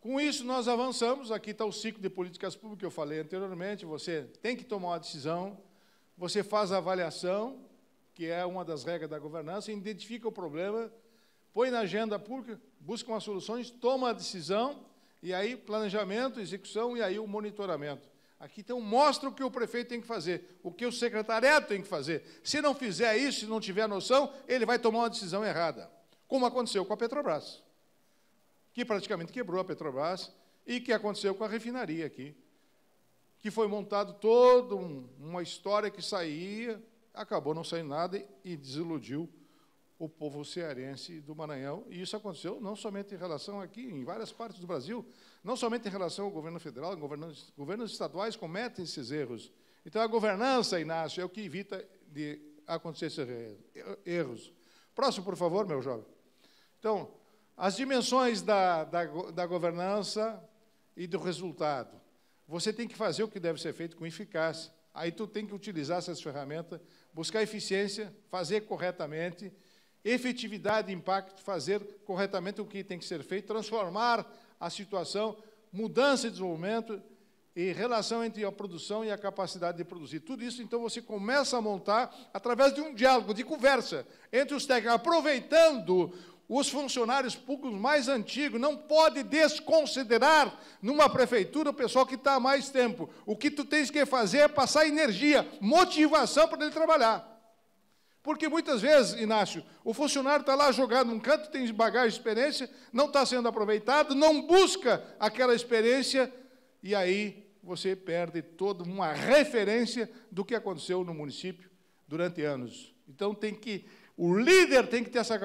Com isso, nós avançamos. Aqui está o ciclo de políticas públicas que eu falei anteriormente. Você tem que tomar uma decisão, você faz a avaliação, que é uma das regras da governança, identifica o problema, põe na agenda pública, busca umas soluções, toma a decisão, e aí planejamento, execução, e aí o monitoramento. Aqui, então, mostra o que o prefeito tem que fazer, o que o secretariado tem que fazer. Se não fizer isso, se não tiver noção, ele vai tomar uma decisão errada, como aconteceu com a Petrobras, que praticamente quebrou a Petrobras, e que aconteceu com a refinaria aqui, que foi montado toda uma história que saía, acabou não saindo nada e desiludiu o povo cearense do Maranhão. E isso aconteceu não somente em relação aqui, em várias partes do Brasil, não somente em relação ao governo federal, governos estaduais cometem esses erros. Então, a governança, Inácio, é o que evita de acontecer esses erros. Próximo, por favor, meu jovem. Então, as dimensões da governança e do resultado. Você tem que fazer o que deve ser feito com eficácia. Aí tu tem que utilizar essas ferramentas, buscar eficiência, fazer corretamente, efetividade e impacto, fazer corretamente o que tem que ser feito, transformar a situação, mudança de desenvolvimento e relação entre a produção e a capacidade de produzir. Tudo isso, então, você começa a montar através de um diálogo, de conversa entre os técnicos, aproveitando os funcionários públicos mais antigos. Não pode desconsiderar numa prefeitura o pessoal que está há mais tempo. O que tu tens que fazer é passar energia, motivação para ele trabalhar. Porque muitas vezes, Inácio, o funcionário está lá jogado num canto, tem bagagem de experiência, não está sendo aproveitado, não busca aquela experiência, e aí você perde toda uma referência do que aconteceu no município durante anos. Então, o líder tem que ter essa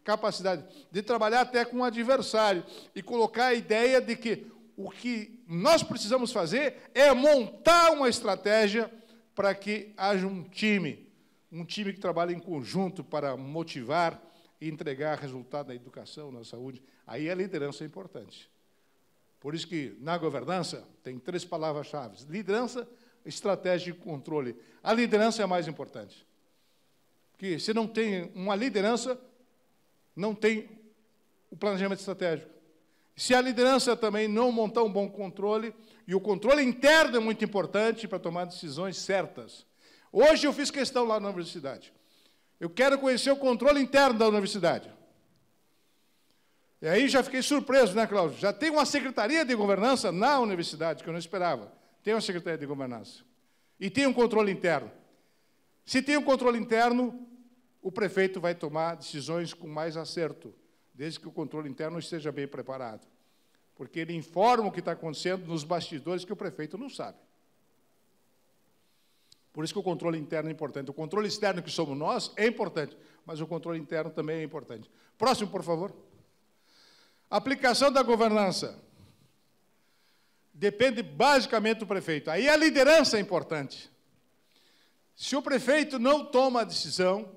capacidade de trabalhar até com o adversário e colocar a ideia de que o que nós precisamos fazer é montar uma estratégia para que haja um time que trabalhe em conjunto para motivar e entregar resultado na educação, na saúde. Aí a liderança é importante. Por isso que, na governança, tem 3 palavras-chave: liderança, estratégia e controle. A liderança é a mais importante. Porque se não tem uma liderança, não tem o planejamento estratégico. Se a liderança também não montar um bom controle, e o controle interno é muito importante para tomar decisões certas. Hoje eu fiz questão lá na universidade. Eu quero conhecer o controle interno da universidade. E aí já fiquei surpreso, né, Cláudio? Já tem uma secretaria de governança na universidade, que eu não esperava. Tem uma secretaria de governança. E tem um controle interno. Se tem um controle interno, o prefeito vai tomar decisões com mais acerto, desde que o controle interno esteja bem preparado. Porque ele informa o que está acontecendo nos bastidores que o prefeito não sabe. Por isso que o controle interno é importante. O controle externo, que somos nós, é importante, mas o controle interno também é importante. Próximo, por favor. Aplicação da governança. Depende basicamente do prefeito. Aí a liderança é importante. Se o prefeito não toma a decisão,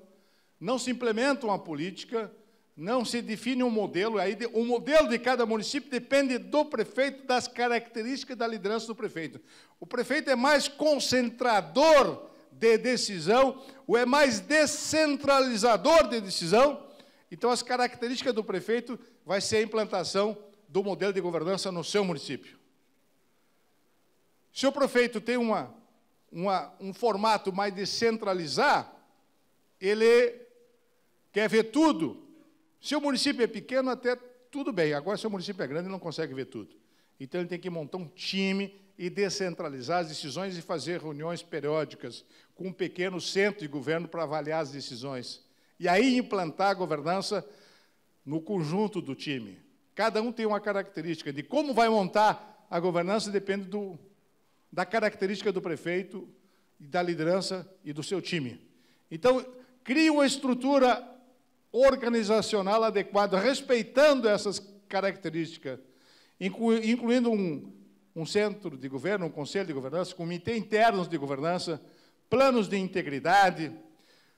não se implementa uma política, não se define um modelo, aí o modelo de cada município depende do prefeito, das características da liderança do prefeito. O prefeito é mais concentrador de decisão, ou é mais descentralizador de decisão. Então, as características do prefeito vai ser a implantação do modelo de governança no seu município. Se o prefeito tem um formato mais de centralizar, ele quer ver tudo. Se o município é pequeno, até tudo bem. Agora, se o município é grande, ele não consegue ver tudo. Então, ele tem que montar um time e descentralizar as decisões e fazer reuniões periódicas com um pequeno centro de governo para avaliar as decisões. E aí implantar a governança no conjunto do time. Cada um tem uma característica. De como vai montar a governança depende da característica do prefeito, e da liderança e do seu time. Então, cria uma estrutura organizacional adequada, respeitando essas características, incluindo um centro de governo, um conselho de governança, comitê internos de governança, planos de integridade.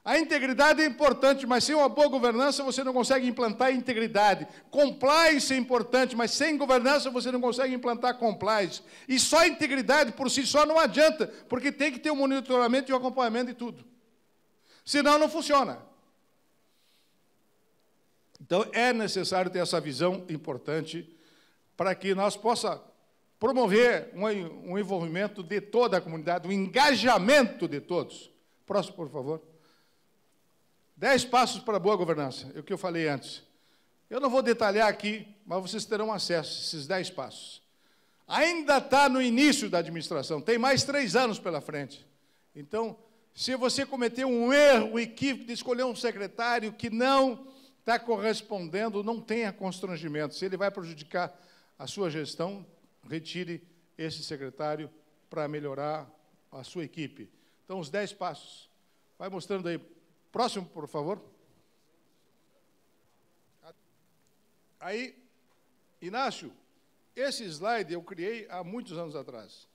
A integridade é importante, mas sem uma boa governança você não consegue implantar a integridade. Compliance é importante, mas sem governança você não consegue implantar compliance. E só a integridade por si só não adianta, porque tem que ter um monitoramento e um acompanhamento de tudo. Senão não funciona. Então, é necessário ter essa visão importante para que nós possamos promover um envolvimento de toda a comunidade, um engajamento de todos. Próximo, por favor. 10 passos para a boa governança, é o que eu falei antes. Eu não vou detalhar aqui, mas vocês terão acesso a esses 10 passos. Ainda está no início da administração, tem mais 3 anos pela frente. Então, se você cometer um erro, um equívoco de escolher um secretário que não está correspondendo, não tenha constrangimento. Se ele vai prejudicar a sua gestão, retire esse secretário para melhorar a sua equipe. Então, os 10 passos. Vai mostrando aí. Próximo, por favor. Aí, Inácio, esse slide eu criei há muitos anos atrás.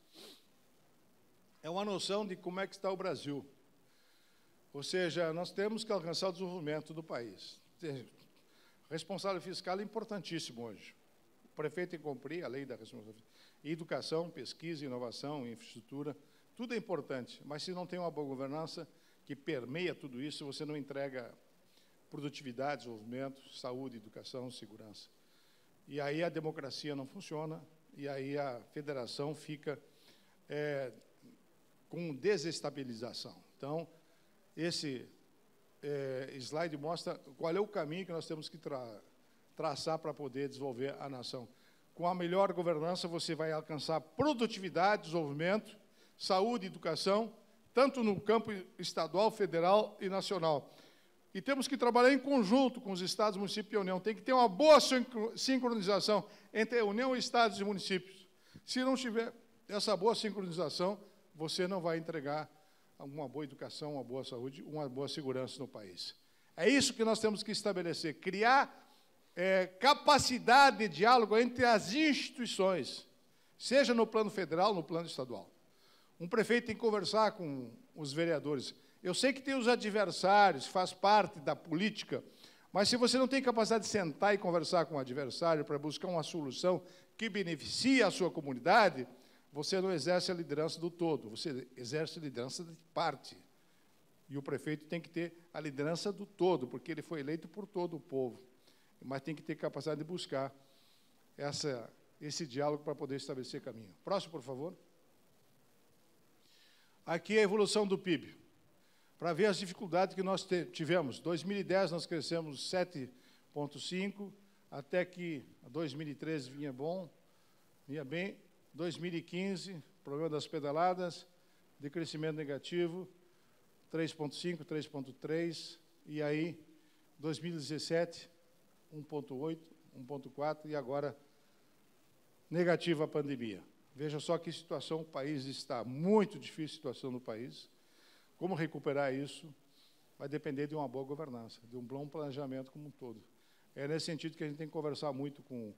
É uma noção de como é que está o Brasil. Ou seja, nós temos que alcançar o desenvolvimento do país. Responsável fiscal é importantíssimo hoje. O prefeito tem que cumprir a lei da responsabilidade. Educação, pesquisa, inovação, infraestrutura, tudo é importante, mas se não tem uma boa governança que permeia tudo isso, você não entrega produtividade, desenvolvimento, saúde, educação, segurança. E aí a democracia não funciona, e aí a federação fica com desestabilização. Então, esse slide mostra qual é o caminho que nós temos que traçar para poder desenvolver a nação. Com a melhor governança, você vai alcançar produtividade, desenvolvimento, saúde, educação, tanto no campo estadual, federal e nacional. E temos que trabalhar em conjunto com os estados, municípios e a União. Tem que ter uma boa sincronização entre a União, estados e municípios. Se não tiver essa boa sincronização, você não vai entregar uma boa educação, uma boa saúde, uma boa segurança no país. É isso que nós temos que estabelecer, criar capacidade de diálogo entre as instituições, seja no plano federal, no plano estadual. Um prefeito tem que conversar com os vereadores. Eu sei que tem os adversários, faz parte da política, mas se você não tem capacidade de sentar e conversar com o adversário para buscar uma solução que beneficie a sua comunidade, você não exerce a liderança do todo, você exerce a liderança de parte. E o prefeito tem que ter a liderança do todo, porque ele foi eleito por todo o povo. Mas tem que ter capacidade de buscar esse diálogo para poder estabelecer caminho. Próximo, por favor. Aqui é a evolução do PIB, para ver as dificuldades que nós tivemos. Em 2010, nós crescemos 7,5%, até que 2013 vinha bem. 2015, problema das pedaladas, de crescimento negativo, 3,5%, 3,3%, e aí, 2017, 1,8%, 1,4%, e agora, negativa a pandemia. Veja só que situação o país está, muito difícil a situação no país. Como recuperar isso vai depender de uma boa governança, de um bom planejamento como um todo. É nesse sentido que a gente tem que conversar muito com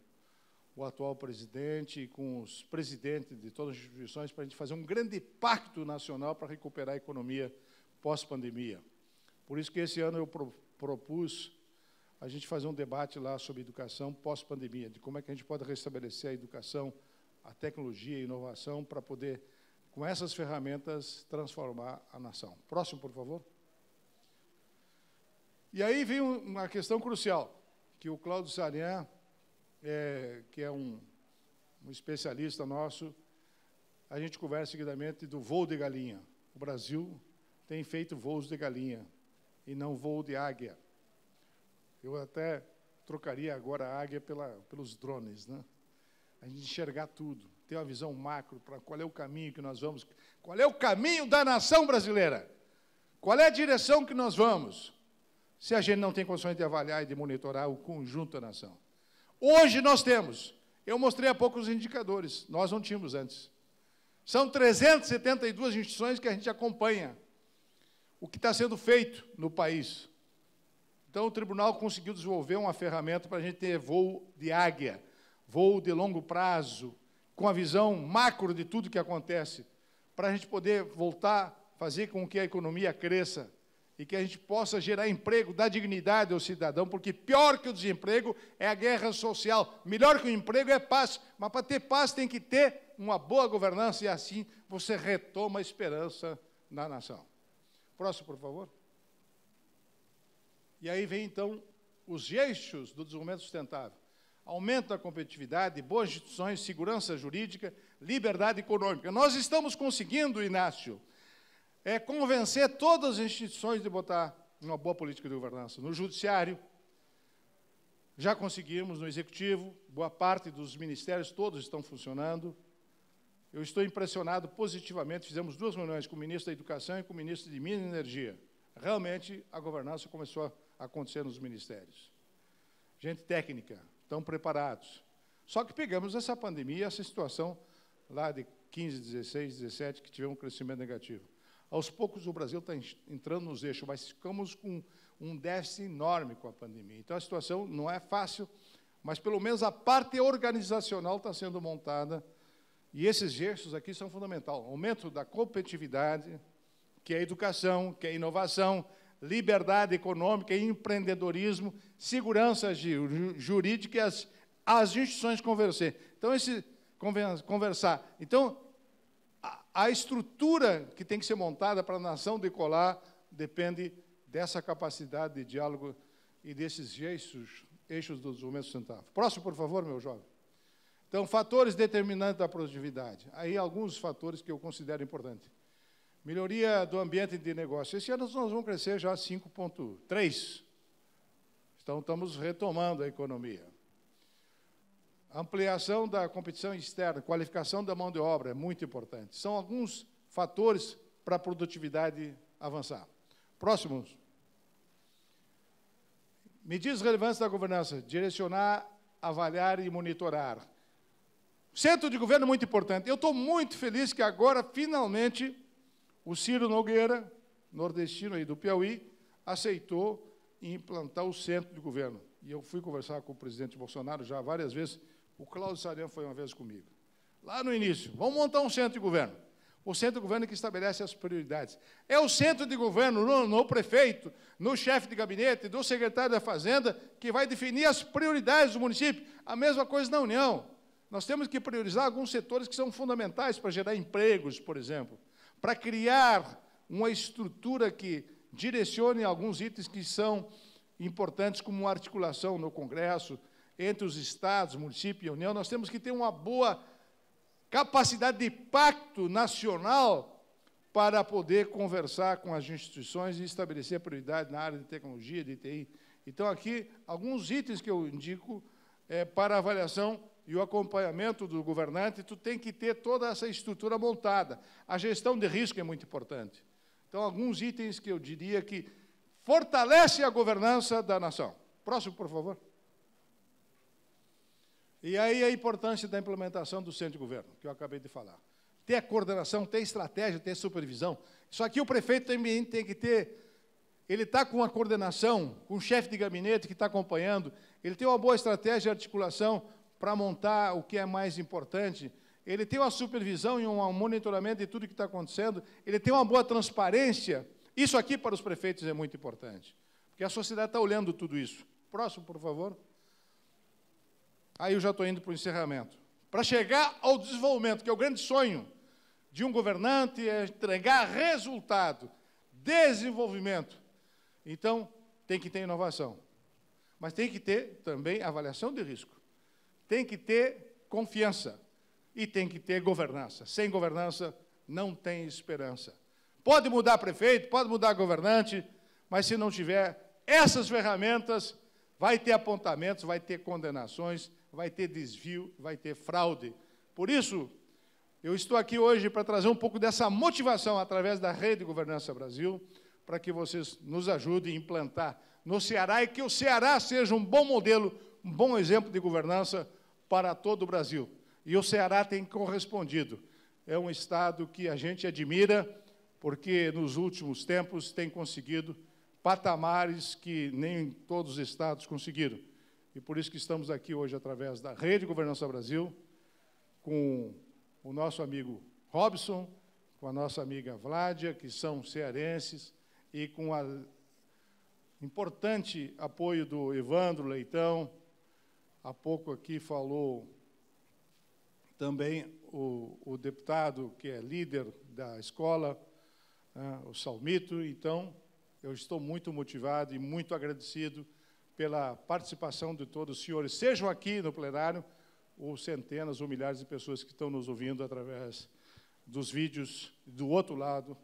o atual presidente e com os presidentes de todas as instituições para a gente fazer um grande pacto nacional para recuperar a economia pós-pandemia. Por isso que esse ano eu propus a gente fazer um debate lá sobre educação pós-pandemia, de como é que a gente pode restabelecer a educação, a tecnologia e a inovação para poder, com essas ferramentas, transformar a nação. Próximo, por favor. E aí vem uma questão crucial, que o Cláudio Sarian, que é um especialista nosso, a gente conversa seguidamente do voo de galinha. O Brasil tem feito voos de galinha e não voo de águia. Eu até trocaria agora a águia pelos drones, né? A gente enxergar tudo, ter uma visão macro para qual é o caminho que nós vamos, qual é o caminho da nação brasileira, qual é a direção que nós vamos, se a gente não tem condições de avaliar e de monitorar o conjunto da nação. Hoje nós temos, eu mostrei há pouco os indicadores, nós não tínhamos antes. São 372 instituições que a gente acompanha o que está sendo feito no país. Então, o tribunal conseguiu desenvolver uma ferramenta para a gente ter voo de águia, voo de longo prazo, com a visão macro de tudo que acontece, para a gente poder voltar, fazer com que a economia cresça e que a gente possa gerar emprego, dar dignidade ao cidadão, porque pior que o desemprego é a guerra social, melhor que o emprego é paz, mas para ter paz tem que ter uma boa governança e assim você retoma a esperança na nação. Próximo, por favor. E aí vem, então, os eixos do desenvolvimento sustentável. Aumento da competitividade, boas instituições, segurança jurídica, liberdade econômica. Nós estamos conseguindo, Inácio, convencer todas as instituições de botar uma boa política de governança. No judiciário, já conseguimos, no executivo, boa parte dos ministérios, todos estão funcionando. Eu estou impressionado positivamente, fizemos 2 reuniões com o ministro da Educação e com o ministro de Minas e Energia. Realmente, a governança começou a acontecer nos ministérios. Gente técnica, estão preparados. Só que pegamos essa pandemia, essa situação lá de 15, 16, 17, que tivemos um crescimento negativo. Aos poucos, o Brasil está entrando nos eixos, mas ficamos com um déficit enorme com a pandemia. Então, a situação não é fácil, mas, pelo menos, a parte organizacional está sendo montada, e esses eixos aqui são fundamentais. Aumento da competitividade, que é a educação, que é a inovação, liberdade econômica e empreendedorismo, segurança jurídica e as instituições conversar. Então, a estrutura que tem que ser montada para a nação decolar depende dessa capacidade de diálogo e desses eixos do desenvolvimento sustentável. Próximo, por favor, meu jovem. Então, fatores determinantes da produtividade. Aí, alguns fatores que eu considero importantes. Melhoria do ambiente de negócio. Esse ano nós vamos crescer já 5,3%. Então, estamos retomando a economia. Ampliação da competição externa, qualificação da mão de obra, é muito importante. São alguns fatores para a produtividade avançar. Próximos. Medidas relevantes da governança, direcionar, avaliar e monitorar. Centro de governo é muito importante. Eu estou muito feliz que agora, finalmente, o Ciro Nogueira, nordestino aí do Piauí, aceitou em implantar o centro de governo. E eu fui conversar com o presidente Bolsonaro já várias vezes, o Cláudio Sarian foi uma vez comigo. Lá no início, vamos montar um centro de governo. O centro de governo que estabelece as prioridades. É o centro de governo, no prefeito, no chefe de gabinete, do secretário da Fazenda, que vai definir as prioridades do município. A mesma coisa na União. Nós temos que priorizar alguns setores que são fundamentais para gerar empregos, por exemplo, para criar uma estrutura que direcione alguns itens que são importantes, como a articulação no Congresso, entre os estados, município e a União. Nós temos que ter uma boa capacidade de pacto nacional para poder conversar com as instituições e estabelecer a prioridade na área de tecnologia, de TI. Então, aqui, alguns itens que eu indico para a avaliação e o acompanhamento do governante. Tu tem que ter toda essa estrutura montada. A gestão de risco é muito importante. Então, alguns itens que eu diria que fortalece a governança da nação. Próximo, por favor. E aí a importância da implementação do centro de governo, que eu acabei de falar. Ter a coordenação, ter estratégia, ter supervisão. Isso aqui o prefeito também tem que ter. Ele está com a coordenação, com o chefe de gabinete que está acompanhando, ele tem uma boa estratégia de articulação para montar o que é mais importante, ele tem uma supervisão e um monitoramento de tudo que está acontecendo, ele tem uma boa transparência. Isso aqui para os prefeitos é muito importante, porque a sociedade está olhando tudo isso. Próximo, por favor. Aí eu já estou indo para o encerramento. Para chegar ao desenvolvimento, que é o grande sonho de um governante, é entregar resultado, desenvolvimento. Então, tem que ter inovação. Mas tem que ter também avaliação de risco. Tem que ter confiança. E tem que ter governança. Sem governança, não tem esperança. Pode mudar prefeito, pode mudar governante, mas se não tiver essas ferramentas, vai ter apontamentos, vai ter condenações, vai ter desvio, vai ter fraude. Por isso, eu estou aqui hoje para trazer um pouco dessa motivação através da Rede Governança Brasil, para que vocês nos ajudem a implantar no Ceará e que o Ceará seja um bom modelo, um bom exemplo de governança para todo o Brasil. E o Ceará tem correspondido. É um estado que a gente admira, porque nos últimos tempos tem conseguido patamares que nem todos os estados conseguiram. E por isso que estamos aqui hoje, através da Rede Governança Brasil, com o nosso amigo Robson, com a nossa amiga Vládia, que são cearenses, e com o importante apoio do Evandro Leitão. Há pouco aqui falou também o deputado, que é líder da escola, o Salmito. Então, eu estou muito motivado e muito agradecido pela participação de todos os senhores, sejam aqui no plenário, ou centenas ou milhares de pessoas que estão nos ouvindo através dos vídeos do outro lado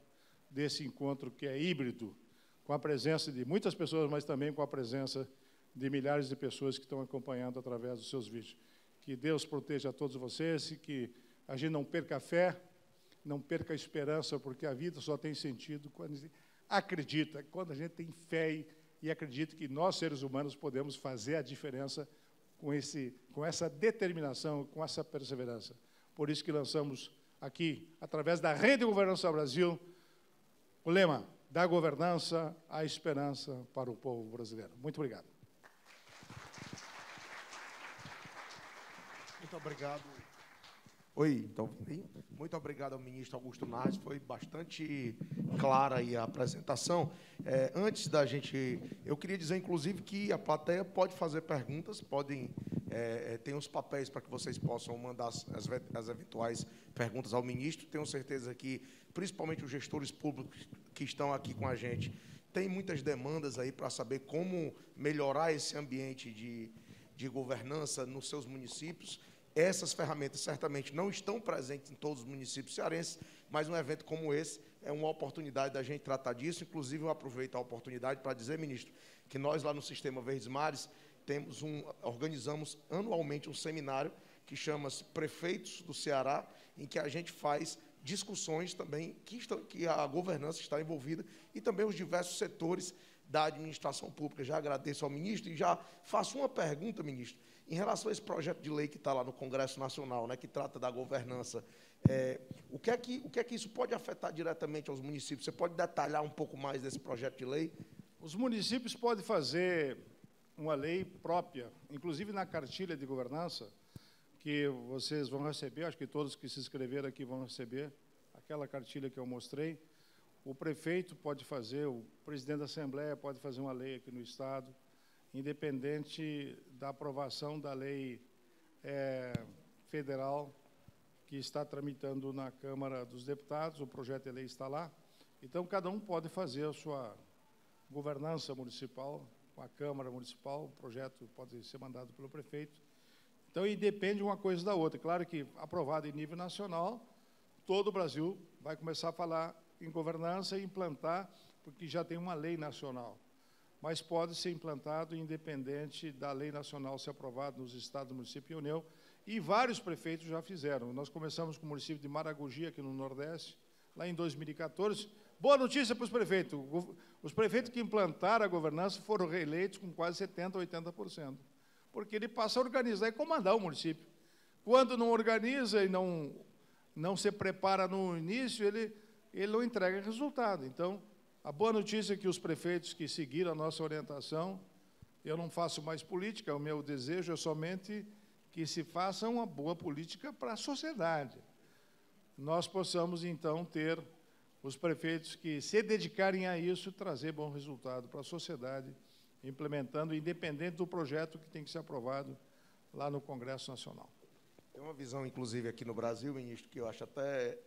desse encontro que é híbrido, com a presença de muitas pessoas, mas também com a presença de milhares de pessoas que estão acompanhando através dos seus vídeos. Que Deus proteja a todos vocês e que a gente não perca a fé, não perca a esperança, porque a vida só tem sentido quando a gente acredita, quando a gente tem fé e acredita que nós, seres humanos, podemos fazer a diferença com essa determinação, com essa perseverança. Por isso que lançamos aqui, através da Rede Governança Brasil, o lema: da governança à esperança para o povo brasileiro. Muito obrigado. Muito obrigado. Oi, então, muito obrigado ao ministro Augusto Nardes, foi bastante clara aí a apresentação. Antes da gente, eu queria dizer, inclusive, que a plateia pode fazer perguntas, tem os papéis para que vocês possam mandar as eventuais perguntas ao ministro. Tenho certeza que, principalmente os gestores públicos que estão aqui com a gente, tem muitas demandas aí para saber como melhorar esse ambiente de governança nos seus municípios. Essas ferramentas certamente não estão presentes em todos os municípios cearenses, mas um evento como esse é uma oportunidade da gente tratar disso. Inclusive, eu aproveito a oportunidade para dizer, ministro, que nós lá no Sistema Verdes Mares organizamos anualmente um seminário que chama-se Prefeitos do Ceará, em que a gente faz discussões também que a governança está envolvida e também os diversos setores da administração pública. Já agradeço ao ministro e já faço uma pergunta, ministro, em relação a esse projeto de lei que está lá no Congresso Nacional, né, que trata da governança. O que é que isso pode afetar diretamente aos municípios? Você pode detalhar um pouco mais desse projeto de lei? Os municípios podem fazer uma lei própria, inclusive na cartilha de governança, que vocês vão receber, acho que todos que se inscreveram aqui vão receber, aquela cartilha que eu mostrei. O prefeito pode fazer, o presidente da Assembleia pode fazer uma lei aqui no Estado, independente da aprovação da lei federal que está tramitando na Câmara dos Deputados, o projeto de lei está lá. Então, cada um pode fazer a sua governança municipal, com a Câmara Municipal, o projeto pode ser mandado pelo prefeito. Então, e depende uma coisa da outra. Claro que, aprovado em nível nacional, todo o Brasil vai começar a falar em governança e implantar, porque já tem uma lei nacional. Mas pode ser implantado independente da lei nacional ser aprovada nos estados, município e União, e vários prefeitos já fizeram. Nós começamos com o município de Maragogi, aqui no Nordeste, lá em 2014. Boa notícia para os prefeitos. Os prefeitos que implantaram a governança foram reeleitos com quase 70%, 80%, porque ele passa a organizar e comandar o município. Quando não organiza e não se prepara no início, ele não entrega resultado. Então, a boa notícia é que os prefeitos que seguiram a nossa orientação, eu não faço mais política, o meu desejo é somente que se faça uma boa política para a sociedade. Nós possamos, então, ter os prefeitos que se dedicarem a isso, trazer bom resultado para a sociedade, implementando, independente do projeto que tem que ser aprovado lá no Congresso Nacional. Tem uma visão, inclusive, aqui no Brasil, ministro, que eu acho até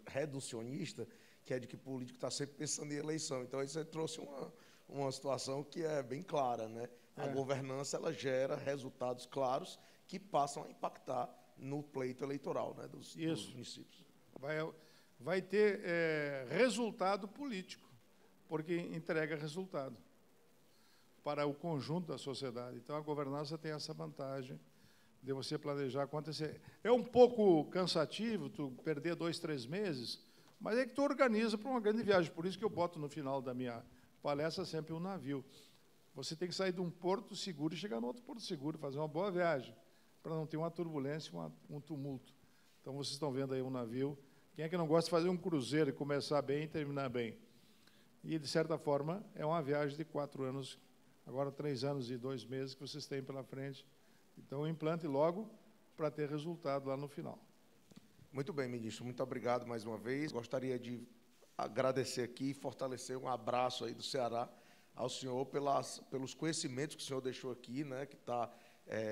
reducionista, que é de que o político está sempre pensando em eleição. Então, aí você trouxe uma situação que é bem clara, né? A governança, ela gera resultados claros que passam a impactar no pleito eleitoral, né, dos municípios. Vai ter resultado político, porque entrega resultado para o conjunto da sociedade. Então, a governança tem essa vantagem de você planejar acontecer. É um pouco cansativo tu perder 2, 3 meses, mas é que tu organiza para uma grande viagem. Por isso que eu boto no final da minha palestra sempre um navio. Você tem que sair de um porto seguro e chegar no outro porto seguro, fazer uma boa viagem, para não ter uma turbulência, um tumulto. Então, vocês estão vendo aí um navio. Quem é que não gosta de fazer um cruzeiro e começar bem e terminar bem? E, de certa forma, é uma viagem de 4 anos, agora 3 anos e 2 meses que vocês têm pela frente. Então, implante logo para ter resultado lá no final. Muito bem, ministro. Muito obrigado mais uma vez. Gostaria de agradecer aqui e fortalecer um abraço aí do Ceará ao senhor pelos conhecimentos que o senhor deixou aqui, né, que está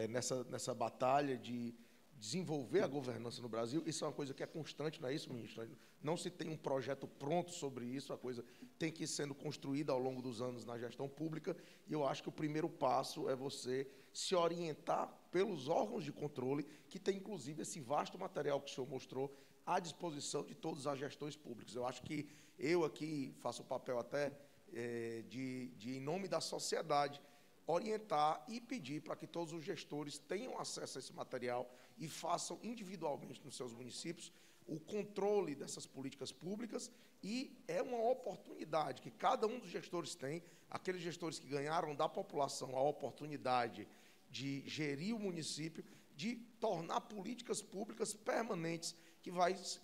nessa batalha de desenvolver a governança no Brasil. Isso é uma coisa que é constante, não é isso, ministro? Não se tem um projeto pronto sobre isso, a coisa tem que ir sendo construída ao longo dos anos na gestão pública, e eu acho que o primeiro passo é você se orientar pelos órgãos de controle, que tem, inclusive, esse vasto material que o senhor mostrou à disposição de todas as gestões públicas. Eu acho que eu aqui faço o papel até em nome da sociedade, orientar e pedir para que todos os gestores tenham acesso a esse material e façam individualmente nos seus municípios o controle dessas políticas públicas, e é uma oportunidade que cada um dos gestores tem, aqueles gestores que ganharam da população a oportunidade de gerir o município, de tornar políticas públicas permanentes, que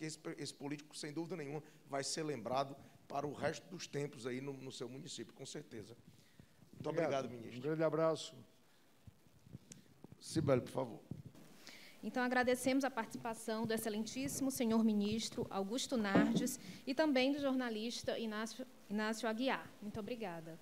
esse político, sem dúvida nenhuma, vai ser lembrado para o resto dos tempos aí no seu município, com certeza. Muito obrigado, ministro. Um grande abraço. Cibele, por favor. Então, agradecemos a participação do excelentíssimo senhor ministro Augusto Nardes e também do jornalista Inácio Aguiar. Muito obrigada.